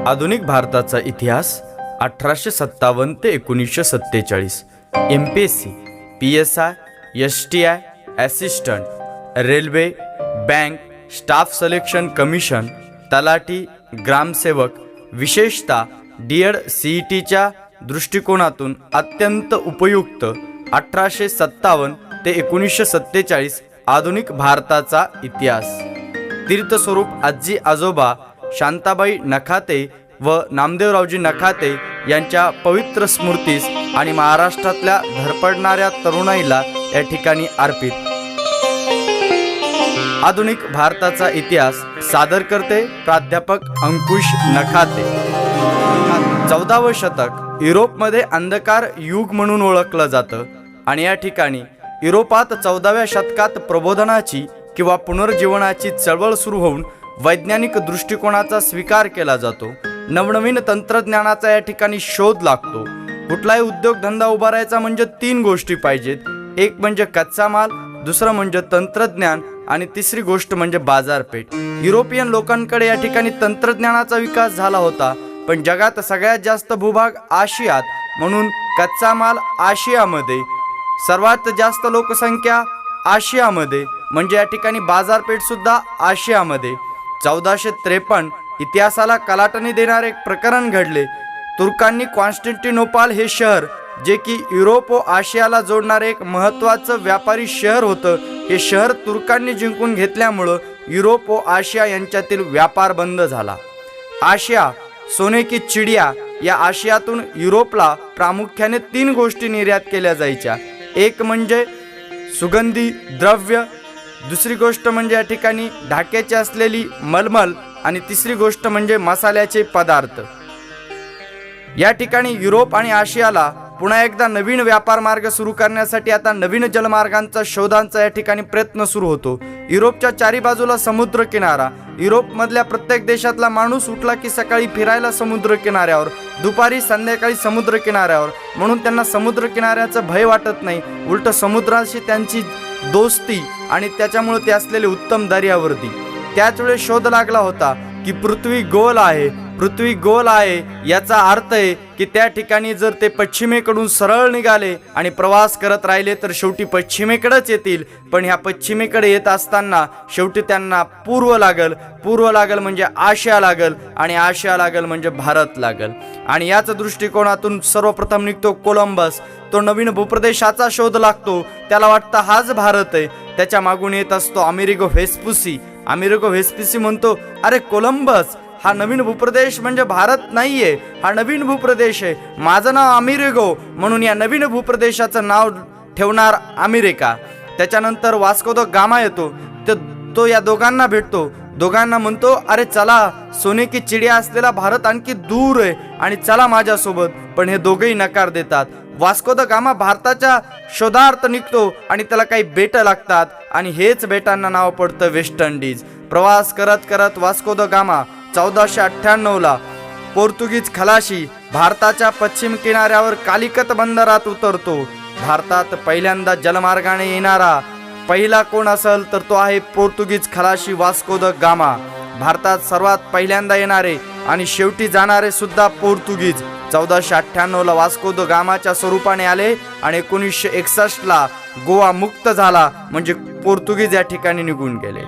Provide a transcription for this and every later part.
आधुनिक भारताचा इतिहास 1857 ते 1947. MPSC, PSI, STI, assistant, railway, bank, staff selection commission, तलाठी, ग्रामसेवक, विशेषतः डीएड CETच्या दृष्टिकोनातून अत्यंत उपयुक्त. 1857 ते 1947 आधुनिक भारताचा इतिहास. तीर्थस्वरूप आजी आजोबा शांताबाई नखाते व नामदेवरावजी नखाते यांच्या पवित्र स्मृतीस आणि महाराष्ट्रातल्या धडपडणाऱ्या तरुणाईला या ठिकाणी अर्पित. आधुनिक भारताचा इतिहास सादर करते प्राध्यापक अंकुश नखाते. 14वे शतक युरोपमध्ये अंधकार युग म्हणून ओळखलं जातं आणि या ठिकाणी युरोपात 14व्या शतकात प्रबोधनाची किंवा पुनर्जीवनाची चळवळ सुरू होऊन वैज्ञानिक दृष्टिकोनाचा स्वीकार केला जातो. नवनवीन तंत्रज्ञानाचा या ठिकाणी शोध लागतो. कुठलाही उद्योगधंदा उभारायचा म्हणजे 3 गोष्टी पाहिजेत. एक म्हणजे कच्चा माल, दुसरं म्हणजे तंत्रज्ञान आणि तिसरी गोष्ट म्हणजे बाजारपेठ. युरोपियन लोकांकडे या ठिकाणी तंत्रज्ञानाचा विकास झाला होता, पण जगात सगळ्यात जास्त भूभाग आशियात, म्हणून कच्चा माल आशियामध्ये, सर्वात जास्त लोकसंख्या आशियामध्ये, म्हणजे या ठिकाणी बाजारपेठ सुद्धा आशियामध्ये. 1453 इतिहासाला कलाटणी देणारे एक प्रकरण घडले. तुर्कांनी कॉन्स्टँटिनोपाल हे शहर, जे की युरोप व आशियाला जोडणारे एक महत्त्वाचं व्यापारी शहर होतं, हे शहर तुर्कांनी जिंकून घेतल्यामुळं युरोप व आशिया यांच्यातील व्यापार बंद झाला. आशिया सोने की चिडिया या आशियातून युरोपला प्रामुख्याने 3 गोष्टी निर्यात केल्या जायच्या. एक म्हणजे सुगंधी द्रव्य, दुसरी गोष्ट म्हणजे या ठिकाणी ढाक्याची असलेली मलमल आणि तिसरी गोष्ट म्हणजे मसाल्याचे पदार्थ. या ठिकाणी युरोप आणि आशियाला पुन्हा एकदा नवीन व्यापार मार्ग सुरू करण्यासाठी आता नवीन जलमार्गांचा शोधांचा या ठिकाणी प्रयत्न सुरू होतो. युरोपच्या 4 बाजूला समुद्र किनारा. युरोपमधल्या प्रत्येक देशातला माणूस उठला की सकाळी फिरायला समुद्र किनाऱ्यावर, दुपारी संध्याकाळी समुद्र किनाऱ्यावर, म्हणून त्यांना समुद्र किनाऱ्याचं भय वाटत नाही. उलट समुद्राशी त्यांची दोस्ती आणि त्याच्यामुळे ते असलेले उत्तम दर्यावर्दी. त्याच वेळेस शोध लागला होता की पृथ्वी गोल आहे. पृथ्वी गोल आहे याचा अर्थ आहे की त्या ठिकाणी जर ते पश्चिमेकडून सरळ निघाले आणि प्रवास करत राहिले तर शेवटी पश्चिमेकडेच येतील. पण ह्या पश्चिमेकडे येत असताना शेवटी त्यांना पूर्व लागल म्हणजे आशिया लागल, आणि आशिया लागल म्हणजे भारत लागल. आणि याच दृष्टिकोनातून सर्वप्रथम निघतो कोलंबस. तो नवीन भूप्रदेशाचा शोध लागतो. त्याला वाटतं हाच भारत आहे. त्याच्या मागून येत असतो अमेरिगो व्हेस्पुसी. अमेरिगो व्हेस्पुसी म्हणतो, अरे कोलंबस, हा नवीन भूप्रदेश म्हणजे भारत नाहीये, हा नवीन भूप्रदेश आहे. माझं नाव अमेरिगो, म्हणून या नवीन भूप्रदेशाचं नाव ठेवणार अमेरिका. त्याच्यानंतर वास्को द गामा येतो. तो या दोघांना भेटतो. दोघांना म्हणतो, अरे चला, सोने की चिडिया असलेला भारत आणखी दूर आहे आणि चला माझ्यासोबत. पण हे दोघेही नकार देतात. वास्को द गामा भारताच्या शोधार्थ निघतो आणि त्याला काही बेटं लागतात आणि हेच बेटांना नाव पडतं वेस्ट इंडिज. प्रवास करत करत वास्को द गामा 1498ला पोर्तुगीज खलाशी भारताच्या पश्चिम किनाऱ्यावर कालिकत बंदरात उतरतो. भारतात पहिल्यांदा जलमार्गाने येणारा पहिला कोण असेल तर तो आहे पोर्तुगीज खलाशी वास्को द गामा. भारतात सर्वात पहिल्यांदा येणारे आणि शेवटी जाणारे सुद्धा पोर्तुगीज. 1498ला वास्को द गामाच्या स्वरूपाने आले आणि 1961ला गोवा मुक्त झाला, म्हणजे पोर्तुगीज या ठिकाणी निघून गेले.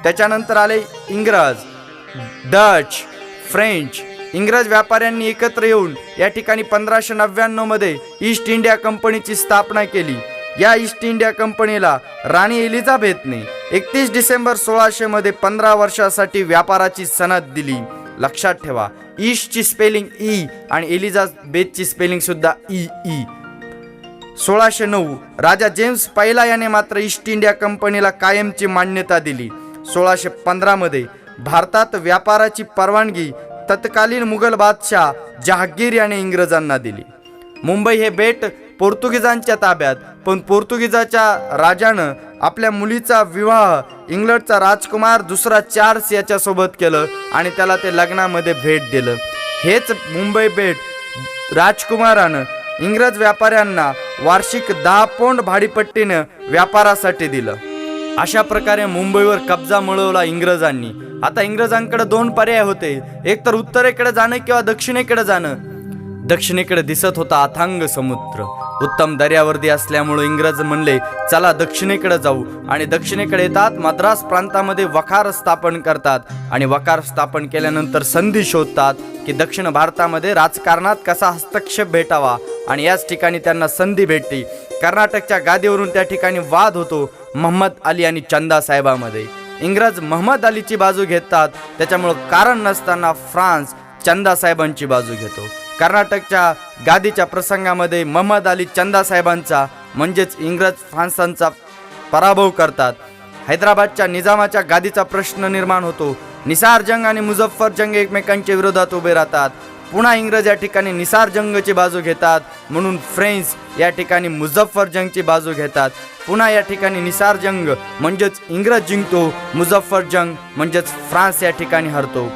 त्याच्यानंतर आले इंग्रज, डच, फ्रेंच. इंग्रज व्यापाऱ्यांनी एकत्र येऊन या ठिकाणी 1599 मध्ये ईस्ट इंडिया कंपनीची स्थापना केली. या ईस्ट इंडिया कंपनीला राणी एलिझाबेथने 31 डिसेंबर 1600 मध्ये 15 वर्षासाठी व्यापाराची सनद दिली. लक्षात ठेवा, ईस्टची स्पेलिंग ई आणि एलिझाबेथची स्पेलिंग सुद्धा ई. 1609 राजा जेम्स पहिला याने मात्र ईस्ट इंडिया कंपनीला कायमची मान्यता दिली. 1615 मध्ये भारतात व्यापाराची परवानगी तत्कालीन मुघल बादशाह जहांगीर याने इंग्रजांना दिली. मुंबई हे बेट पोर्तुगीजांच्या ताब्यात, पण पोर्तुगीजाच्या राजानं आपल्या मुलीचा विवाह इंग्लंडचा राजकुमार दुसरा चार्ल्स याच्यासोबत केलं आणि त्याला ते लग्नामध्ये भेट दिलं. हेच मुंबई बेट राजकुमारानं इंग्रज व्यापाऱ्यांना वार्षिक 10 पौंड भाडीपट्टीनं व्यापारासाठी दिलं. अशा प्रकारे मुंबईवर कब्जा मिळवला इंग्रजांनी. आता इंग्रजांकडे दोन पर्याय होते, एक तर उत्तरेकडे जाणं किंवा दक्षिणेकडे जाणं. दक्षिणेकडे दिसत होता अथांग समुद्र. उत्तम दर्यावर्दी असल्यामुळे इंग्रज म्हणले चला दक्षिणेकडे जाऊ, आणि दक्षिणेकडे येतात. मद्रास प्रांतामध्ये वखार स्थापन करतात आणि वखार स्थापन केल्यानंतर संधी शोधतात की दक्षिण भारतामध्ये राजकारणात कसा हस्तक्षेप भेटावा, आणि याच ठिकाणी त्यांना संधी भेटली. कर्नाटकच्या गादीवरून त्या ठिकाणी वाद होतो महम्मद अली आणि चंदा साहेबामध्ये. इंग्रज महम्मद अलीची बाजू घेतात, त्याच्यामुळं कारण नसताना फ्रान्स चंदा साहेबांची बाजू घेतो. कर्नाटकच्या गादीच्या प्रसंगामध्ये महम्मद अली चंदा साहेबांचा म्हणजेच इंग्रज फ्रान्सांचा पराभव करतात. हैदराबादच्या निजामाच्या गादीचा प्रश्न निर्माण होतो. निसार जंग आणि मुझफ्फर जंग एकमेकांच्या विरोधात उभे राहतात. पुन्हा इंग्रज या ठिकाणी निसार जंगची बाजू घेतात, म्हणून फ्रेंच या ठिकाणी मुझफ्फर जंगची बाजू घेतात. पुन्हा या ठिकाणी निसार जंग म्हणजेच इंग्रज जिंकतो, मुझफ्फर जंग म्हणजेच फ्रान्स या ठिकाणी हरतो.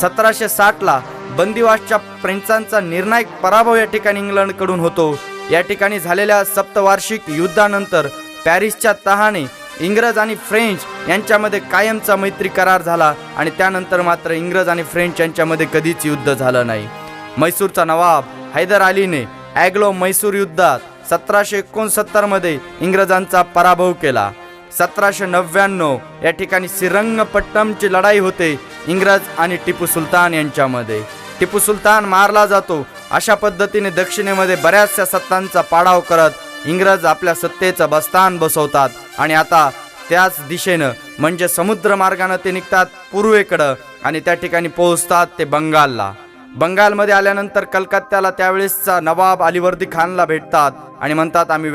1760ला बंदिवासच्या फ्रेंचांचा निर्णायक पराभव या ठिकाणी इंग्लंडकडून होतो. या ठिकाणी झालेल्या सप्तवार्षिक युद्धानंतर पॅरिसच्या तहाने इंग्रज आणि फ्रेंच यांच्यामध्ये कायमचा मैत्री करार झाला, आणि त्यानंतर मात्र इंग्रज आणि फ्रेंच यांच्यामध्ये कधीच युद्ध झालं नाही. म्हैसूरचा नवाब हैदर अलीने ॲग्लो म्हैसूर युद्धात 1769 मध्ये इंग्रजांचा पराभव केला. 1799 या ठिकाणी श्रीरंगपट्टणमची लढाई होते इंग्रज आणि टिपू सुलतान यांच्यामध्ये. टिपू सुलतान मारला जातो. अशा पद्धतीने दक्षिणेमध्ये बऱ्याचशा सत्तांचा पाडाव करत इंग्रज आपल्या सत्तेचं बस्तान बसवतात, आणि आता त्याच दिशेनं म्हणजे समुद्र मार्गाने ते निघतात पूर्वेकडं, आणि त्या ठिकाणी पोहोचतात ते बंगालला. बंगालमध्ये आल्यानंतर कलकत्त्याला त्यावेळेसचा नवाब अलीवर्दी खानला भेटतात आणि म्हणतात आम्ही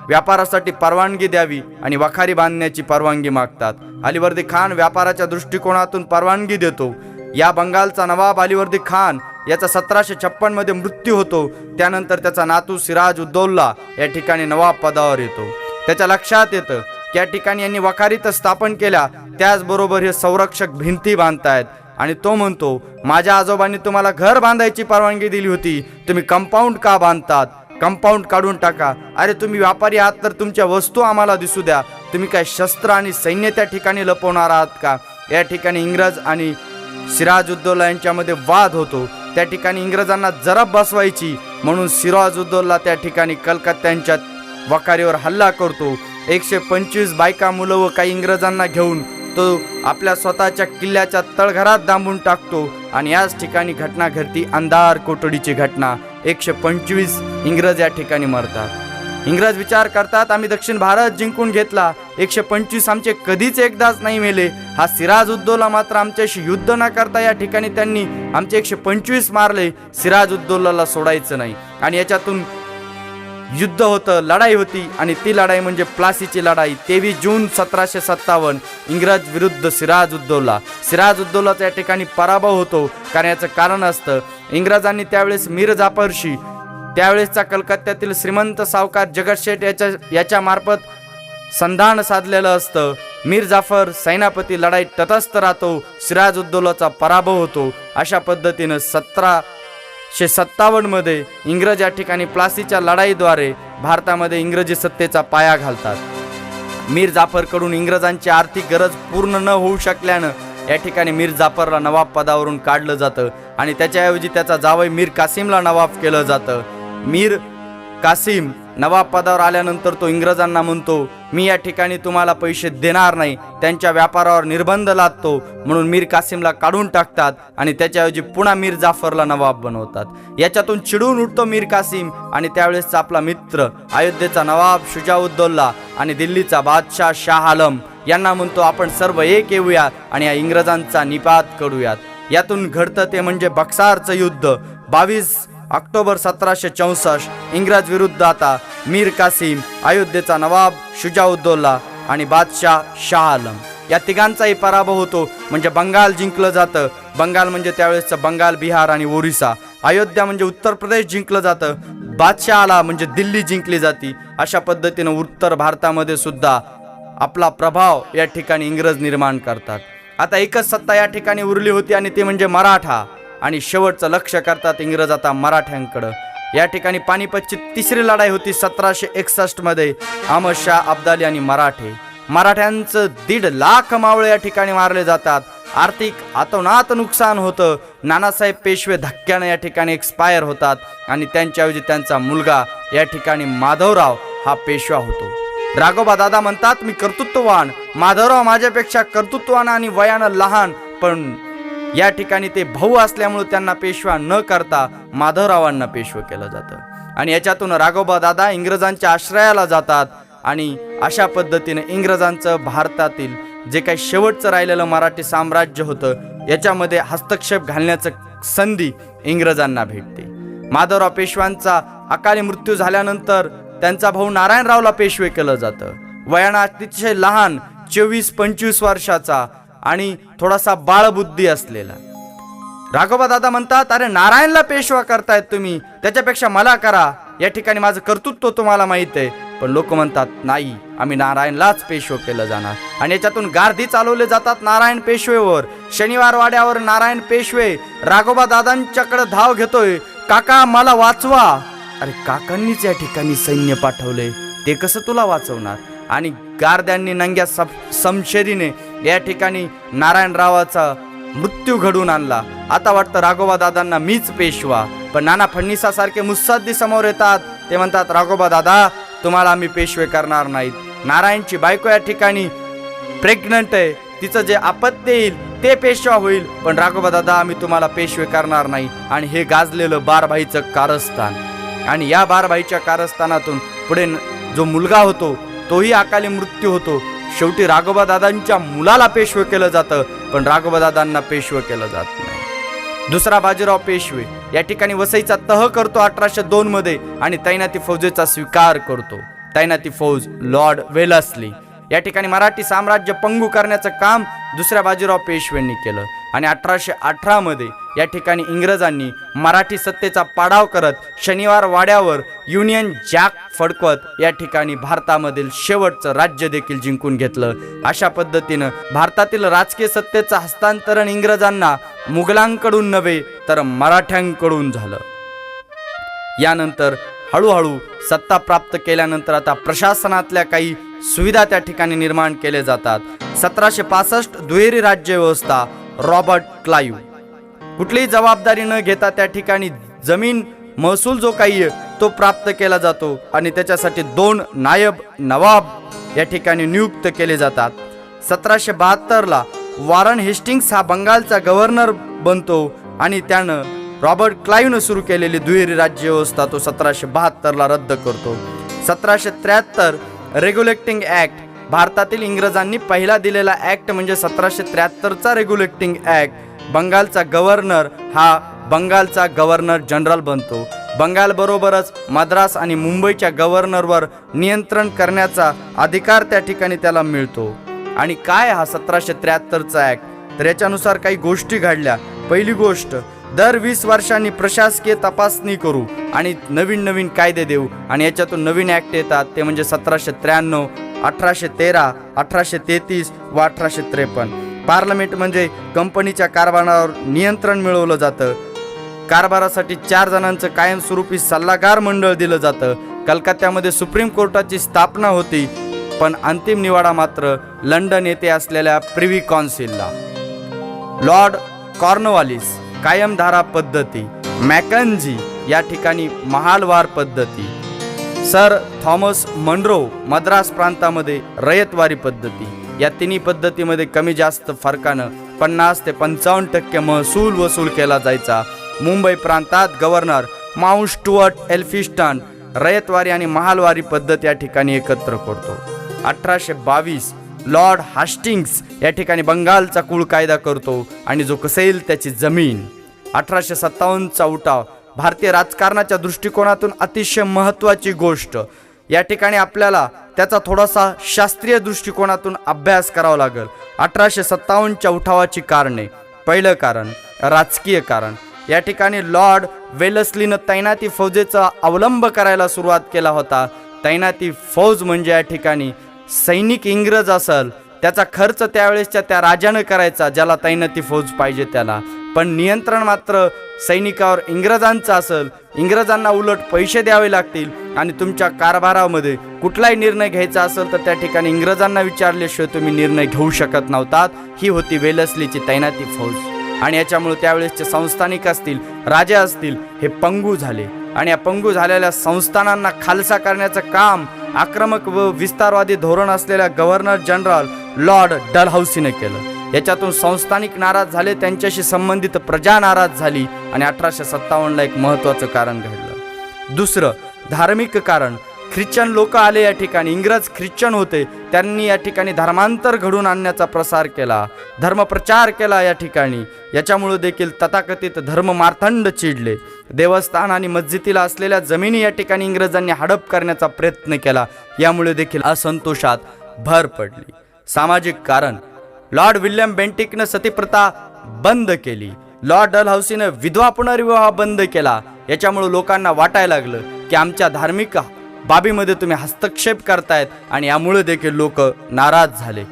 व्यापारासाठी परवानगी द्यावी, आणि वखारी बांधण्याची परवानगी मागतात. अलीवर्दी खान व्यापाराच्या दृष्टिकोनातून परवानगी देतो. या बंगालचा नवाब अलीवर्दी खान याचा 1756 मध्ये मृत्यू होतो. त्यानंतर त्याचा नातू सिराज उद्दौला या ठिकाणी नवाब पदावर येतो. त्याच्या लक्षात येतं की या ठिकाणी यांनी वखारीत स्थापन केल्या, त्याचबरोबर हे संरक्षक भिंती बांधतायत, आणि तो म्हणतो माझ्या आजोबांनी तुम्हाला घर बांधायची परवानगी दिली होती, तुम्ही कंपाऊंड का बांधतात? कंपाऊंड काढून टाका. अरे तुम्ही व्यापारी आहात तर तुमच्या वस्तू आम्हाला दिसू द्या, तुम्ही काय शस्त्र आणि सैन्य त्या ठिकाणी लपवणार आहात का? या ठिकाणी इंग्रज आणि सिराज उद्दौला यांच्यामध्ये वाद होतो. त्या ठिकाणी इंग्रजांना जरब बसवायची म्हणून सिराज उद्दौला त्या ठिकाणी कलकत्त्यांच्या वखारीवर हल्ला करतो. 125 बायका मुलं व काही इंग्रजांना घेऊन तो आपल्या स्वतःच्या किल्ल्याच्या तळघरात डांबून टाकतो, आणि याच ठिकाणी घटना घडती अंधार कोठडीची घटना. 125 इंग्रज या ठिकाणी मरतात. इंग्रज विचार करतात आम्ही दक्षिण भारत जिंकून घेतला, 125 आमचे कधीच एकदाच नाही मेले. हा सिराज उद्दौला मात्र आमच्याशी युद्ध न करता या ठिकाणी त्यांनी आमचे 125 मारले. सिराज उद्दौलाला सोडायचं नाही, आणि याच्यातून युद्ध होतं, लढाई होती, आणि ती लढाई म्हणजे प्लासीची लढाई. 23 जून 1757 इंग्रज विरुद्ध सिराज उद्दौला. सिराज उद्दौलाचा या ठिकाणी पराभव होतो. कारण याचं कारण असतं इंग्रजांनी त्यावेळेस मीर जाफरशी, त्यावेळेसचा कलकत्त्यातील श्रीमंत सावकार जगत शेठ याच्या मार्फत संधान साधलेलं असतं. मीर जाफर सेनापती लढाईत तटस्थ राहतो, सिराज उद्दौलाचा पराभव होतो. अशा पद्धतीनं 1757 मध्ये इंग्रज या ठिकाणी प्लासीच्या लढाईद्वारे भारतामध्ये इंग्रजी सत्तेचा पाया घालतात. मीर जाफरकडून इंग्रजांची आर्थिक गरज पूर्ण न होऊ शकल्यानं या ठिकाणी मीर जाफरला नवाब पदावरून काढलं जातं, आणि त्याच्याऐवजी त्याचा जावई मीर कासिमला नवाब केलं जातं. मीर कासिम नवाब पदावर आल्यानंतर तो इंग्रजांना म्हणतो मी या ठिकाणी तुम्हाला पैसे देणार नाही, त्यांच्या व्यापारावर निर्बंध लादतो, म्हणून मीर कासिमला काढून टाकतात आणि त्याच्याऐवजी पुन्हा मीर जाफरला नवाब बनवतात. याच्यातून चिडून उठतो मीर कासिम, आणि त्यावेळेसचा आपला मित्र अयोध्येचा नवाब शुजाउद्दौला आणि दिल्लीचा बादशाह शाह आलम यांना म्हणतो आपण सर्व एक येऊयात आणि या इंग्रजांचा निपात करूयात. यातून घडतं ते म्हणजे बक्सारचं युद्ध. 22 ऑक्टोबर 1764 इंग्रज विरुद्ध आता मीर कासिम, अयोध्येचा नवाब शुजाउद्दौला आणि बादशाह शाह आलम या तिघांचाही पराभव होतो. म्हणजे बंगाल जिंकलं जातं. बंगाल म्हणजे त्यावेळेसचं बंगाल, बिहार आणि ओरिसा. अयोध्या म्हणजे उत्तर प्रदेश जिंकलं जातं. बादशाह आला म्हणजे दिल्ली जिंकली जाती. अशा पद्धतीनं उत्तर भारतामध्ये सुद्धा आपला प्रभाव या ठिकाणी इंग्रज निर्माण करतात. आता एकच सत्ता या ठिकाणी उरली होती आणि ती म्हणजे मराठा, आणि शेवटचं लक्ष करतात इंग्रज आता मराठ्यांकडं. या ठिकाणी पानिपतची तिसरी लढाई होती 1761 मध्ये. अहमद शाह अब्दाली आणि मराठ्यांचं 1.5 लाख मावळे या ठिकाणी मारले जातात. आर्थिक अतोनात नुकसान होतं. नानासाहेब पेशवे धक्क्यानं या ठिकाणी एक्सपायर होतात आणि त्यांच्याऐवजी त्यांचा मुलगा या ठिकाणी माधवराव हा पेशवा होतो. राघोबा दादा म्हणतात, मी कर्तृत्ववान, माधवराव माझ्यापेक्षा कर्तृत्ववान आणि वयानं लहान, पण या ठिकाणी ते भाऊ असल्यामुळे त्यांना पेशवा न करता माधवरावांना पेशवे केलं जातं. आणि याच्यातून राघोबा दादा इंग्रजांच्या आश्रयाला जातात आणि अशा पद्धतीने इंग्रजांचं भारतातील जे काही शेवटचं राहिलेलं मराठी साम्राज्य होतं याच्यामध्ये हस्तक्षेप घालण्याचं संधी इंग्रजांना भेटते. माधवराव पेशव्यांचा अकाली मृत्यू झाल्यानंतर त्यांचा भाऊ नारायणरावला पेशवे केलं जातं. वयानं अतिशय लहान 24-25 वर्षाचा आणि थोडासा बाळबुद्धी असलेला. राघोबा दादा म्हणतात, अरे नारायणला पेशवा करतायत तुम्ही, त्याच्यापेक्षा मला करा, या ठिकाणी माझं कर्तृत्व तुम्हाला माहित आहे. पण लोक म्हणतात नाही, आम्ही नारायणलाच पेशवे केलं जाणार. आणि याच्यातून गारदी चालवले जातात नारायण पेशवेवर. शनिवार वाड्यावर नारायण पेशवे राघोबा दादांच्याकडे धाव घेतोय, काका मला वाचवा. अरे काकांनीच या ठिकाणी सैन्य पाठवले, ते कसं तुला वाचवणार? आणि गारद्यांनी नंग्या समशेरीने या ठिकाणी नारायणरावाचा मृत्यू घडून आणला. आता वाटतं राघोबा दादांना मीच पेशवा. पण नाना फडणीसासारखे मुत्सद्दी समोर येतात. ते म्हणतात, राघोबा दादा तुम्हाला आम्ही पेशवे करणार नाहीत. नारायणची बायको या ठिकाणी प्रेग्नंट आहे, तिचं जे आपत्ती येईल ते पेशवा होईल, पण राघोबा दादा आम्ही तुम्हाला पेशवे करणार नाही. आणि हे गाजलेलं बारभाईचं कारस्थान. आणि या बारभाईच्या कारस्थानातून पुढे जो मुलगा होतो तोही अकाली मृत्यू होतो. शेवटी राघोबा दादांच्या मुलाला पेशवे केलं जातं, पण राघोबा दादांना पेशवे केलं जात नाही. दुसरा बाजीराव पेशवे या ठिकाणी वसईचा तह करतो 1802 मध्ये आणि तैनाती फौजेचा स्वीकार करतो. तैनाती फौज लॉर्ड वेलस्ली. या ठिकाणी मराठी साम्राज्य पंगू करण्याचं काम दुसऱ्या बाजीराव पेशव्यांनी केलं. आणि 1818 मध्ये या ठिकाणी इंग्रजांनी मराठी सत्तेचा पाडाव करत शनिवार वाड्यावर युनियन जॅक फडकवत या ठिकाणी भारतामधील शेवटचं राज्य देखील जिंकून घेतलं. अशा पद्धतीनं भारतातील राजकीय सत्तेचं हस्तांतरण इंग्रजांना मुघलांकडून नव्हे तर मराठ्यांकडून झालं. यानंतर हळूहळू सत्ता प्राप्त केल्यानंतर आता प्रशासनातल्या काही सुविधा त्या ठिकाणी निर्माण केले जातात. 1765 दुहेरी राज्य व्यवस्था. रॉबर्ट क्लाइव्ह कुठलीही जबाबदारी न घेता त्या ठिकाणी जमीन महसूल जो काही आहे तो प्राप्त केला जातो आणि त्याच्यासाठी 2 नायब नवाब या ठिकाणी नियुक्त केले जातात. 1772 वॉरन हेस्टिंग्स हा बंगालचा गव्हर्नर बनतो आणि त्यानं रॉबर्ट क्लाइव्हनं सुरू केलेली दुहेरी राज्य व्यवस्था तो 1772 रद्द करतो. 1773 रेग्युलेटिंग ऍक्ट. भारतातील इंग्रजांनी पहिला दिलेला ऍक्ट म्हणजे 1773चा रेग्युलेटिंग ऍक्ट. बंगालचा गव्हर्नर हा बंगालचा गव्हर्नर जनरल बनतो. बंगाल बरोबरच मद्रास आणि मुंबईच्या गव्हर्नरवर नियंत्रण करण्याचा अधिकार त्या ठिकाणी त्याला मिळतो. आणि काय हा 1773चा ऍक्ट, तर याच्यानुसार काही गोष्टी घडल्या. पहिली गोष्ट, दर 20 वर्षांनी प्रशासकीय तपासणी करू आणि नवीन नवीन कायदे देऊ. आणि याच्यातून नवीन ऍक्ट येतात ते म्हणजे 1793, 1813, 1833 व 1853. पार्लमेंट म्हणजे कंपनीच्या कारभारावर नियंत्रण मिळवलं जातं. कारभारासाठी 4 जणांचं कायमस्वरूपी सल्लागार मंडळ दिलं जातं. कलकत्त्यामध्ये सुप्रीम कोर्टाची स्थापना होती, पण अंतिम निवाडा मात्र लंडन येथे असलेल्या प्रिव्ही कौन्सिलला. लॉर्ड कॉर्नवालिस कायमधारा पद्धती. मॅकन्झी या ठिकाणी महालवार पद्धती. सर थॉमस मनरो मद्रास प्रांतामध्ये रयतवारी पद्धती. या तिन्ही पद्धतीमध्ये कमी जास्त फरकानं 50 ते 55% महसूल वसूल केला जायचा. मुंबई प्रांतात governor mount Stuart Elphinstone ryotwari आणि महालवारी पद्धत या ठिकाणी एकत्र करतो. 1822 लॉर्ड हास्टिंग्स या ठिकाणी बंगालचा कुळ कायदा करतो आणि जो कसेल त्याची जमीन. 1857चा उठाव. भारतीय राजकारणाच्या दृष्टिकोनातून अतिशय महत्त्वाची गोष्ट. या ठिकाणी आपल्याला त्याचा थोडासा शास्त्रीय दृष्टिकोनातून अभ्यास करावा लागेल. 1857च्या उठावाची कारणे. पहिलं कारण राजकीय कारण. या ठिकाणी लॉर्ड वेलस्लीनं तैनाती फौजेचा अवलंब करायला सुरुवात केला होता. तैनाती फौज म्हणजे या ठिकाणी सैनिक इंग्रज असेल त्याचा खर्च त्यावेळेसच्या त्या राजानं करायचा ज्याला तैनाती फौज पाहिजे त्याला, पण नियंत्रण मात्र सैनिकावर इंग्रजांचं असेल. इंग्रजांना उलट पैसे द्यावे लागतील आणि तुमच्या कारभारामध्ये कुठलाही निर्णय घ्यायचा असेल तर त्या ठिकाणी इंग्रजांना विचारल्याशिवाय तुम्ही निर्णय घेऊ शकत नव्हतात. ही होती वेलस्लीची तैनाती फौज. आणि याच्यामुळे त्यावेळेसचे संस्थानिक असतील, राजा असतील, हे पंगू झाले. आणि या पंगू झालेल्या संस्थानांना खालसा करण्याचं काम आक्रमक व विस्तारवादी धोरण असलेल्या गव्हर्नर जनरल लॉर्ड डलहौसीने केलं. याच्यातून संस्थानिक नाराज झाले, त्यांच्याशी संबंधित प्रजा नाराज झाली आणि 1857ला एक महत्त्वाचं कारण घडलं. दुसरं धार्मिक कारण. ख्रिश्चन लोक आले या ठिकाणी. इंग्रज ख्रिश्चन होते, त्यांनी या ठिकाणी धर्मांतर घडवून आणण्याचा प्रसार केला, धर्मप्रचार केला या ठिकाणी. याच्यामुळे देखील तथाकथित धर्ममार्तंड चिडले. देवस्थान आणि मस्जिदीला असलेल्या जमिनी या ठिकाणी इंग्रजांनी हडप करण्याचा प्रयत्न केला. यामुळे देखील असंतोषात भर पडली. सामाजिक कारण. लॉर्ड विल्यम बेंटिकनं सतीप्रथा बंद केली. लॉर्ड डलहौसीनं विधवा पुनर्विवाह बंद केला. याच्यामुळे लोकांना वाटायला लागलं की आमच्या धार्मिक बाबीमध्ये तुम्ही हस्तक्षेप करतायत आणि यामुळे देखील लोक नाराज झाले.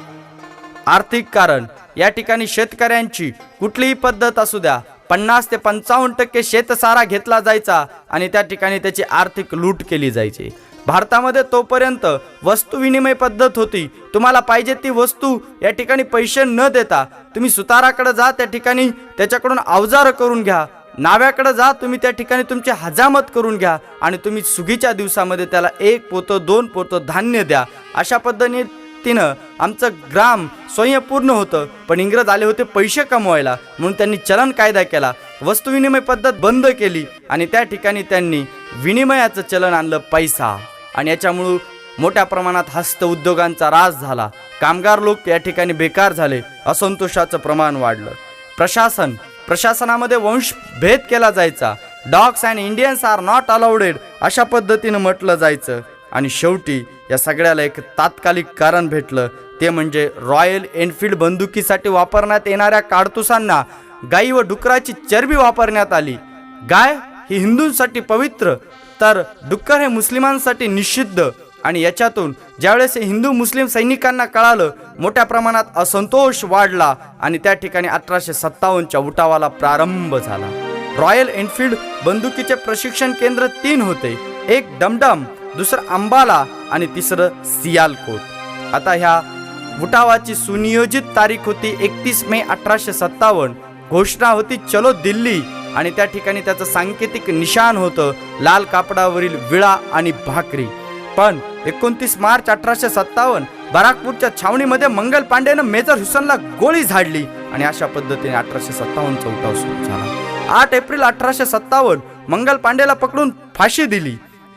आर्थिक कारण. या ठिकाणी शेतकऱ्यांची कुठलीही पद्धत असू द्या 50 ते 55% शेतसारा घेतला जायचा आणि त्या ठिकाणी त्याची आर्थिक लूट केली जायची. भारतामध्ये तोपर्यंत वस्तू विनिमय पद्धत होती. तुम्हाला पाहिजे ती वस्तू या ठिकाणी पैसे न देता तुम्ही सुताराकडे जा, त्या ठिकाणी त्याच्याकडून अवजार करून घ्या. नाव्याकडे जा, तुम्ही त्या ठिकाणी तुमची हजामत करून घ्या आणि तुम्ही सुगीच्या दिवसामध्ये त्याला 1 पोतं 2 पोतं धान्य द्या. अशा पद्धतीनं आमचं ग्राम स्वयंपूर्ण होतं. पण इंग्रज आले होते पैसे कमवायला, म्हणून त्यांनी चलन कायदा केला, वस्तू विनिमय पद्धत बंद केली आणि त्या ठिकाणी त्यांनी विनिमयाचं चलन आणलं, पैसा. आणि याच्यामुळं मोठ्या प्रमाणात हस्त उद्योगांचा ऱ्हास झाला. कामगार लोक या ठिकाणी बेकार झाले. असंतोषाचं प्रमाण वाढलं. प्रशासन. प्रशासनामध्ये वंशभेद केला जायचा. Dogs and Indians are not allowed अशा पद्धतीनं म्हटलं जायचं. आणि शेवटी या सगळ्याला एक तात्कालिक कारण भेटलं, ते म्हणजे रॉयल एनफील्ड बंदुकीसाठी वापरण्यात येणाऱ्या काडतुसांना गाई व डुकराची चरबी वापरण्यात आली. गाय ही हिंदूंसाठी पवित्र, तर डुक्कर हे मुस्लिमांसाठी निषिद्ध. आणि याच्यातून ज्यावेळेस हिंदू मुस्लिम सैनिकांना कळालं, मोठ्या प्रमाणात असंतोष वाढला आणि त्या ठिकाणी 1857च्या उठावाला प्रारंभ झाला. रॉयल एनफील्ड बंदुकीचे प्रशिक्षण केंद्र 3 होते. एक डमडम, दुसरं अंबाला आणि तिसरं सियालकोट. आता ह्या उठावाची सुनियोजित तारीख होती 31 मे 1857. घोषणा होती चलो दिल्ली आणि त्या ठिकाणी त्याचं सांकेतिक निशाण होतं लाल कापडावरील विळा आणि भाकरी. पण 29 मार्च 1857 बराकपूरच्या छावणीमध्ये मंगल पांडेनं मेजर हुसेनला गोळी झाडली आणि अशा पद्धतीने 1857चा उठाव सुरू झाला. 8 एप्रिल 1857 मंगल पांडेला पकडून फाशी दिली.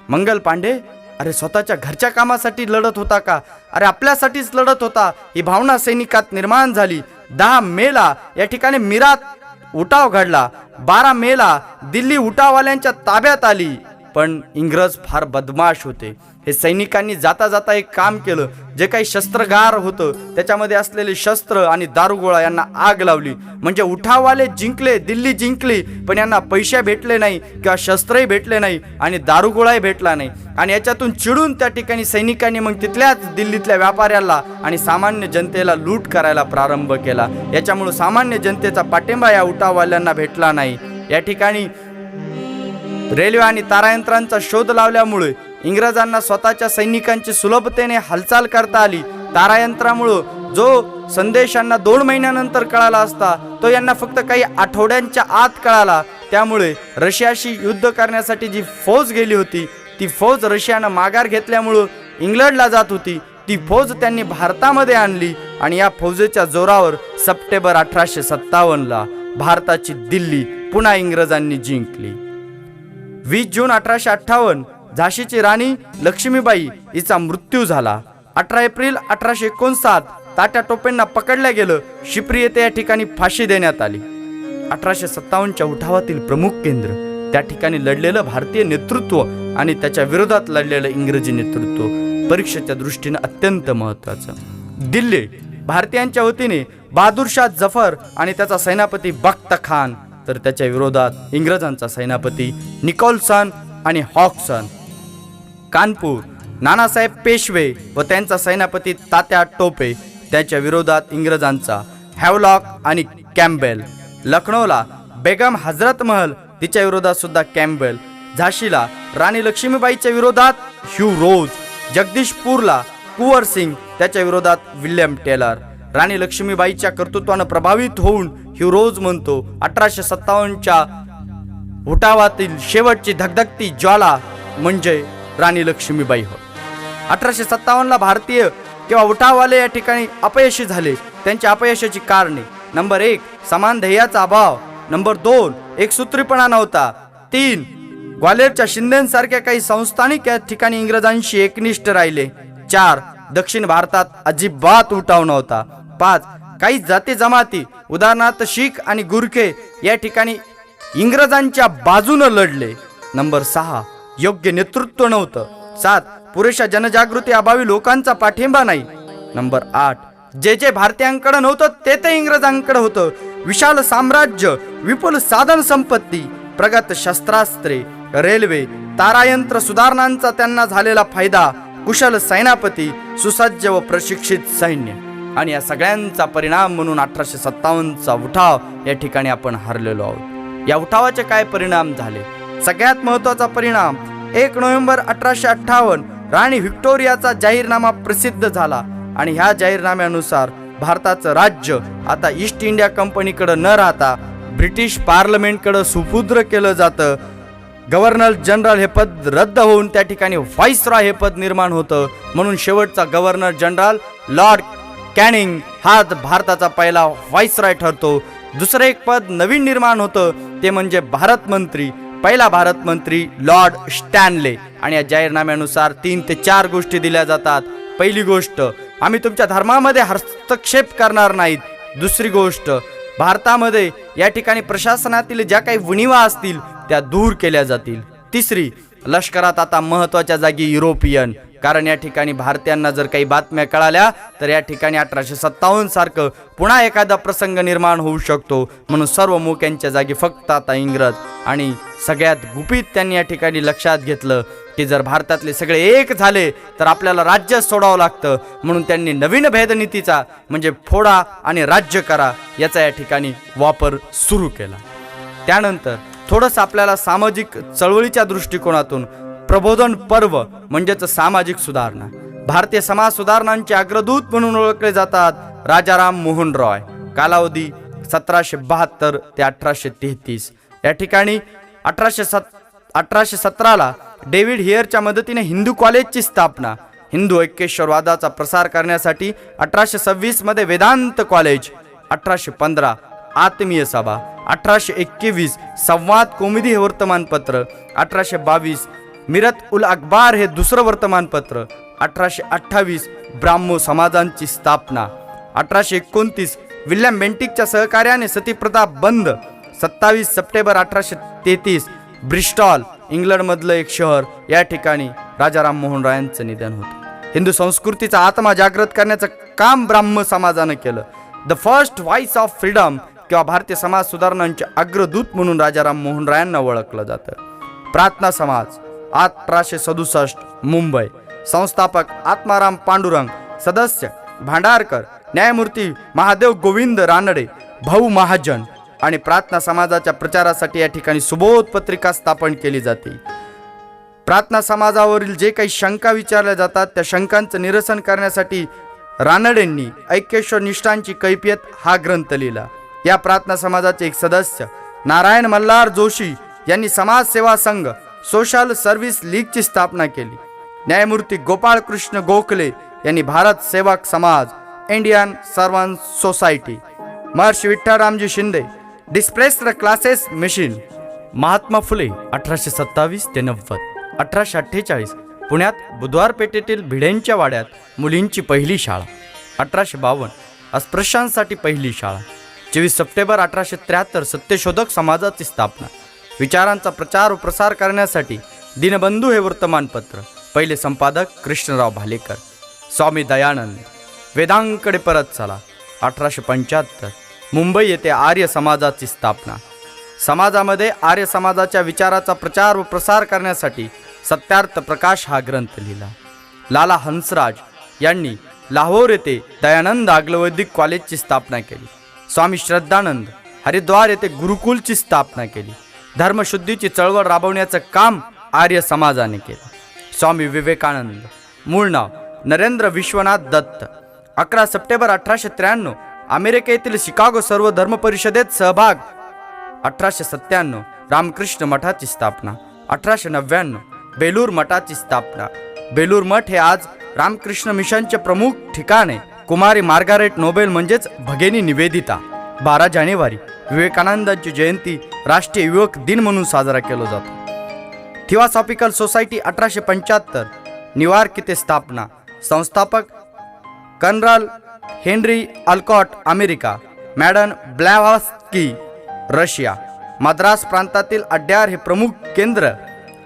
मंगल पांडे अरे स्वतःच्या घरच्या कामासाठी लढत होता का? अरे आपल्यासाठीच लढत होता, ही भावना सैनिकात निर्माण झाली. 10 मेला या ठिकाणी मीरात उठाव घडला. 12 मेला दिल्ली उठाववाल्यांच्या ताब्यात आली. पण इंग्रज फार बदमाश होते. हे सैनिकांनी जाता जाता एक काम केलं, जे काही शस्त्रगार होतं त्याच्यामध्ये असलेले शस्त्र आणि दारुगोळा यांना आग लावली. म्हणजे उठाववाले जिंकले, दिल्ली जिंकली, पण यांना पैसे भेटले नाही किंवा शस्त्रही भेटले नाही आणि दारुगोळाही भेटला नाही. आणि याच्यातून चिडून त्या ठिकाणी सैनिकांनी मग तिथल्याच दिल्लीतल्या व्यापाऱ्याला आणि सामान्य जनतेला लूट करायला प्रारंभ केला. याच्यामुळे सामान्य जनतेचा पाठिंबा या उठाववाल्यांना भेटला नाही. या ठिकाणी रेल्वे आणि तारायंत्रांचा शोध लावल्यामुळे इंग्रजांना स्वतःच्या सैनिकांची सुलभतेने हालचाल करता आली. तारायंत्रामुळे जो संदेश यांना 2 महिन्यानंतर कळाला असता तो यांना फक्त काही आठवड्यांच्या आत कळाला. त्यामुळे रशियाशी युद्ध करण्यासाठी जी फौज गेली होती ती फौज रशियानं माघार घेतल्यामुळं इंग्लंडला जात होती. ती फौज त्यांनी भारतामध्ये आणली आणि या फौजेच्या जोरावर सप्टेंबर 1857ला भारताची दिल्ली पुन्हा इंग्रजांनी जिंकली. 20 जून 1858 झाशीची राणी लक्ष्मीबाई हिचा मृत्यू झाला. 18 एप्रिल 1859 तात्या टोपेंना पकडल्या गेलं. शिप्री येथे या ठिकाणी फाशी देण्यात आली. 1857च्या उठावातील प्रमुख केंद्र, त्या ठिकाणी लढलेलं भारतीय नेतृत्व आणि त्याच्या विरोधात लढलेलं इंग्रजी नेतृत्व परीक्षेच्या दृष्टीने अत्यंत महत्त्वाचं. दिल्ली भारतीयांच्या वतीने बहादूरशाह जफर आणि त्याचा सेनापती बख्त खान, तर त्याच्या विरोधात इंग्रजांचा सेनापती निकोलसन आणि हॉकसन. कानपूर नानासाहेब पेशवे व त्यांचा सेनापती तात्या टोपे. त्याच्या विरोधात इंग्रजांचा हॅवलॉक आणि कॅम्पबेल. लखनौला बेगम हजरत महल तिच्या विरोधात सुद्धा कॅम्पबेल. झाशीला राणी लक्ष्मीबाईच्या विरोधात ह्यू रोज. जगदीशपूरला कुंवर सिंग त्याच्या विरोधात विल्यम टेलर. राणी लक्ष्मीबाईच्या कर्तृत्वानं प्रभावित होऊन ह्यू रोज म्हणतो 1857च्या उठावातील शेवटची धगधगती ज्वाला म्हणजे राणी लक्ष्मीबाई हो. 1857ला भारतीय किंवा उठाववाले या ठिकाणी अपयशी झाले. त्यांच्या अपयशाची कारणे: नंबर 1 समान ध्येयाचा अभाव, नंबर 2 एकसूत्रीपणा नव्हता, 3 ग्वाल्हेरच्या शिंदेसारख्या काही संस्थानिक या ठिकाणी इंग्रजांशी एकनिष्ठ राहिले, 4 दक्षिण भारतात अजिबात उठाव नव्हता, 5 काही जाती जमाती उदाहरणार्थ शीख आणि गुरखे या ठिकाणी इंग्रजांच्या बाजूने लढले, नंबर 6 योग्य नेतृत्व नव्हतं, 7 पुरेशा जनजागृती अभावी लोकांचा पाठिंबा नाही, नंबर 8 जे भारतीयांकडे नव्हतं ते इंग्रजांकडे होतं. विशाल साम्राज्य, विपुल साधन संपत्ती, प्रगत शस्त्रास्त्रे, रेल्वे, तारायंत्र सुधारणांचा त्यांना झालेला फायदा, कुशल सेनापती, सुसज्ज व प्रशिक्षित सैन्य आणि या सगळ्यांचा परिणाम म्हणून 1857चा उठाव या ठिकाणी आपण हरलेलो आहोत. या उठावाचे काय परिणाम झाले? सगळ्यात महत्त्वाचा परिणाम 1 नोव्हेंबर 1858 राणी व्हिक्टोरियाचा जाहीरनामा प्रसिद्ध झाला आणि ह्या जाहीरनाम्यानुसार भारताचं राज्य आता ईस्ट इंडिया कंपनीकडे न राहता ब्रिटिश पार्लमेंटकडे सुपूर्द केलं जातं. गव्हर्नर जनरल हे पद रद्द होऊन त्या ठिकाणी व्हाईसरॉय हे पद निर्माण होतं. म्हणून शेवटचा गव्हर्नर जनरल लॉर्ड कॅनिंग हा भारताचा पहिला व्हाईसरॉय ठरतो. दुसरं एक पद नवीन निर्माण होतं ते म्हणजे भारत मंत्री. पहिला भारत मंत्री लॉर्ड स्टॅनले आणि या जाहीरनाम्यानुसार 3 ते 4 गोष्टी दिल्या जातात. पहिली गोष्ट, आम्ही तुमच्या धर्मामध्ये हस्तक्षेप करणार नाहीत. दुसरी गोष्ट, भारतामध्ये या ठिकाणी प्रशासनातील ज्या काही उणिवा असतील त्या दूर केल्या जातील. तिसरी, लष्करात आता महत्त्वाच्या जागी युरोपियन, कारण या ठिकाणी भारतीयांना जर काही बातम्या कळाल्या तर या ठिकाणी 1857 सारखं पुन्हा एखादा प्रसंग निर्माण होऊ शकतो. म्हणून सर्व मोक्यांच्या जागी फक्त आता इंग्रज. आणि सगळ्यात गुपित त्यांनी या ठिकाणी लक्षात घेतलं की जर भारतातले सगळे एक झाले तर आपल्याला राज्य सोडावं लागतं. म्हणून त्यांनी नवीन भेदनीतीचा म्हणजे फोडा आणि राज्य करा याचा या ठिकाणी वापर सुरू केला. त्यानंतर थोडंसं आपल्याला सामाजिक चळवळीच्या दृष्टिकोनातून प्रबोधन पर्व म्हणजेच सामाजिक सुधारणा. भारतीय समाज सुधारणांचे अग्रदूत म्हणून ओळखले जातात राजाराम मोहन रॉय. कालावधी 1772 ते 1833. या ठिकाणी 1817ला डेव्हिड हियरच्या मदतीने हिंदू कॉलेजची स्थापना. हिंदू ऐक्येश्वरवादाचा प्रसार करण्यासाठी 1826 मध्ये वेदांत कॉलेज, 1815 आत्मीय सभा, 1821 संवाद कौमुदी हे वर्तमानपत्र, 1822 मिरत उल अखबार हे दुसरं वर्तमानपत्र, 1828 ब्राह्मो समाजांची स्थापना, 1829 विल्यम बेंटिकच्या सहकार्याने सतीप्रथा बंद, 27 सप्टेंबर 1833 ब्रिस्टॉल इंग्लंडमधलं एक शहर या ठिकाणी राजाराम मोहन रॉय यांचं निधन होतं. हिंदू संस्कृतीचा आत्मा जागृत करण्याचं काम ब्राह्म समाजानं केलं. The first voice of freedom किंवा भारतीय समाज सुधारणांचे अग्रदूत म्हणून राजाराम मोहन रॉयांना ओळखलं जातं. प्रार्थना समाज 1867 मुंबई. संस्थापक आत्माराम पांडुरंग, सदस्य भांडारकर, न्यायमूर्ती महादेव गोविंद रानडे, भाऊ महाजन. आणि प्रार्थना समाजाच्या प्रचारासाठी या ठिकाणी सुबोध पत्रिका स्थापन केली जाते. प्रार्थना समाजावरील जे काही शंका विचारल्या जातात त्या शंकांचं निरसन करण्यासाठी रानडेंनी ऐक्येश्वर निष्ठांची कैफियत हा ग्रंथ लिहिला. या प्रार्थना समाजाचे एक सदस्य नारायण मल्हार जोशी यांनी समाज सेवा संघ सोशल सर्व्हिस लीगची स्थापना केली. न्यायमूर्ती गोपाळ कृष्ण गोखले यांनी Bharat Sevak Samaj, Indian servant society. Maharshi Vitthalramji Shinde displaced classes mission. Mahatma Phule 1827 ते 90. 1848 पुण्यात बुधवार पेठेतील भिडेंच्या वाड्यात मुलींची पहिली शाळा. 1852 अस्पृश्यांसाठी पहिली शाळा. 24 सप्टेंबर 1873 सत्यशोधक समाजाची स्थापना. विचारांचा प्रचार व प्रसार करण्यासाठी दीनबंधू हे वर्तमानपत्र. पहिले संपादक कृष्णराव भालेकर. स्वामी दयानंद. वेदांकडे परत चला. 1875 मुंबई येथे आर्य समाजाची स्थापना. समाजामध्ये आर्य समाजाच्या विचाराचा प्रचार व प्रसार करण्यासाठी सत्यार्थ प्रकाश हा ग्रंथ लिहिला. लाला हंसराज यांनी लाहोर येथे दयानंद आग्लवैदिक कॉलेजची स्थापना केली. स्वामी श्रद्धानंद हरिद्वार येथे गुरुकुलची स्थापना केली. धर्मशुद्धीची चळवळ राबवण्याचं काम आर्य समाजाने केलं. स्वामी विवेकानंद, मूळ नाव नरेंद्र विश्वनाथ दत्त, 11 सप्टेंबर 1893 अमेरिकेतील शिकागो सर्व धर्म परिषदेत सहभाग. 1897 रामकृष्ण मठाची स्थापना. 1899 बेलूर मठाची स्थापना. बेलूर मठ हे आज रामकृष्ण मिशनचे प्रमुख ठिकाण आहे. कुमारी मार्गारेट नोबेल म्हणजेच भगिनी निवेदिता. 12 जानेवारी विवेकानंदांची जयंती राष्ट्रीय युवक दिन म्हणून साजरा केला जातो. थिओसॉफिकल सोसायटी 1875 न्यूयॉर्क येथे स्थापना. संस्थापक colonel Henry Olcott America, madam Blavatsky Russia. Madras प्रांतातील अड्यार हे प्रमुख केंद्र.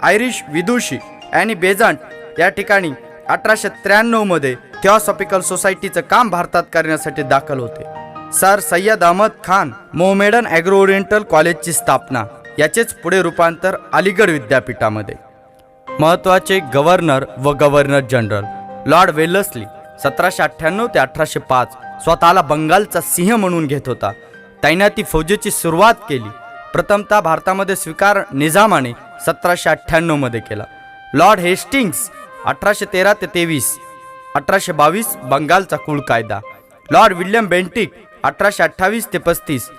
आयरिश विदुषी ॲनी बेझंट या ठिकाणी 1893 मध्ये थिओसॉफिकल सोसायटीचं काम भारतात करण्यासाठी दाखल होते. Sir Syed Ahmad Khan Mohammedan Anglo oriental कॉलेजची स्थापना. याचेच पुढे रूपांतर अलीगड विद्यापीठामध्ये. महत्त्वाचे गव्हर्नर व गव्हर्नर जनरल. लॉर्ड वेल्लेस्ली 1798 ते 1805 स्वतःला बंगालचा सिंह म्हणून घेत होता. तैनाती फौजेची सुरुवात केली. प्रथमतः भारतामध्ये स्वीकार निजामाने 1798 मध्ये केला. लॉर्ड हेस्टिंग्स 1813 ते 23, 1822 बंगालचा कुळ कायदा. लॉर्ड विल्यम बेंटिक 1828 ते 35,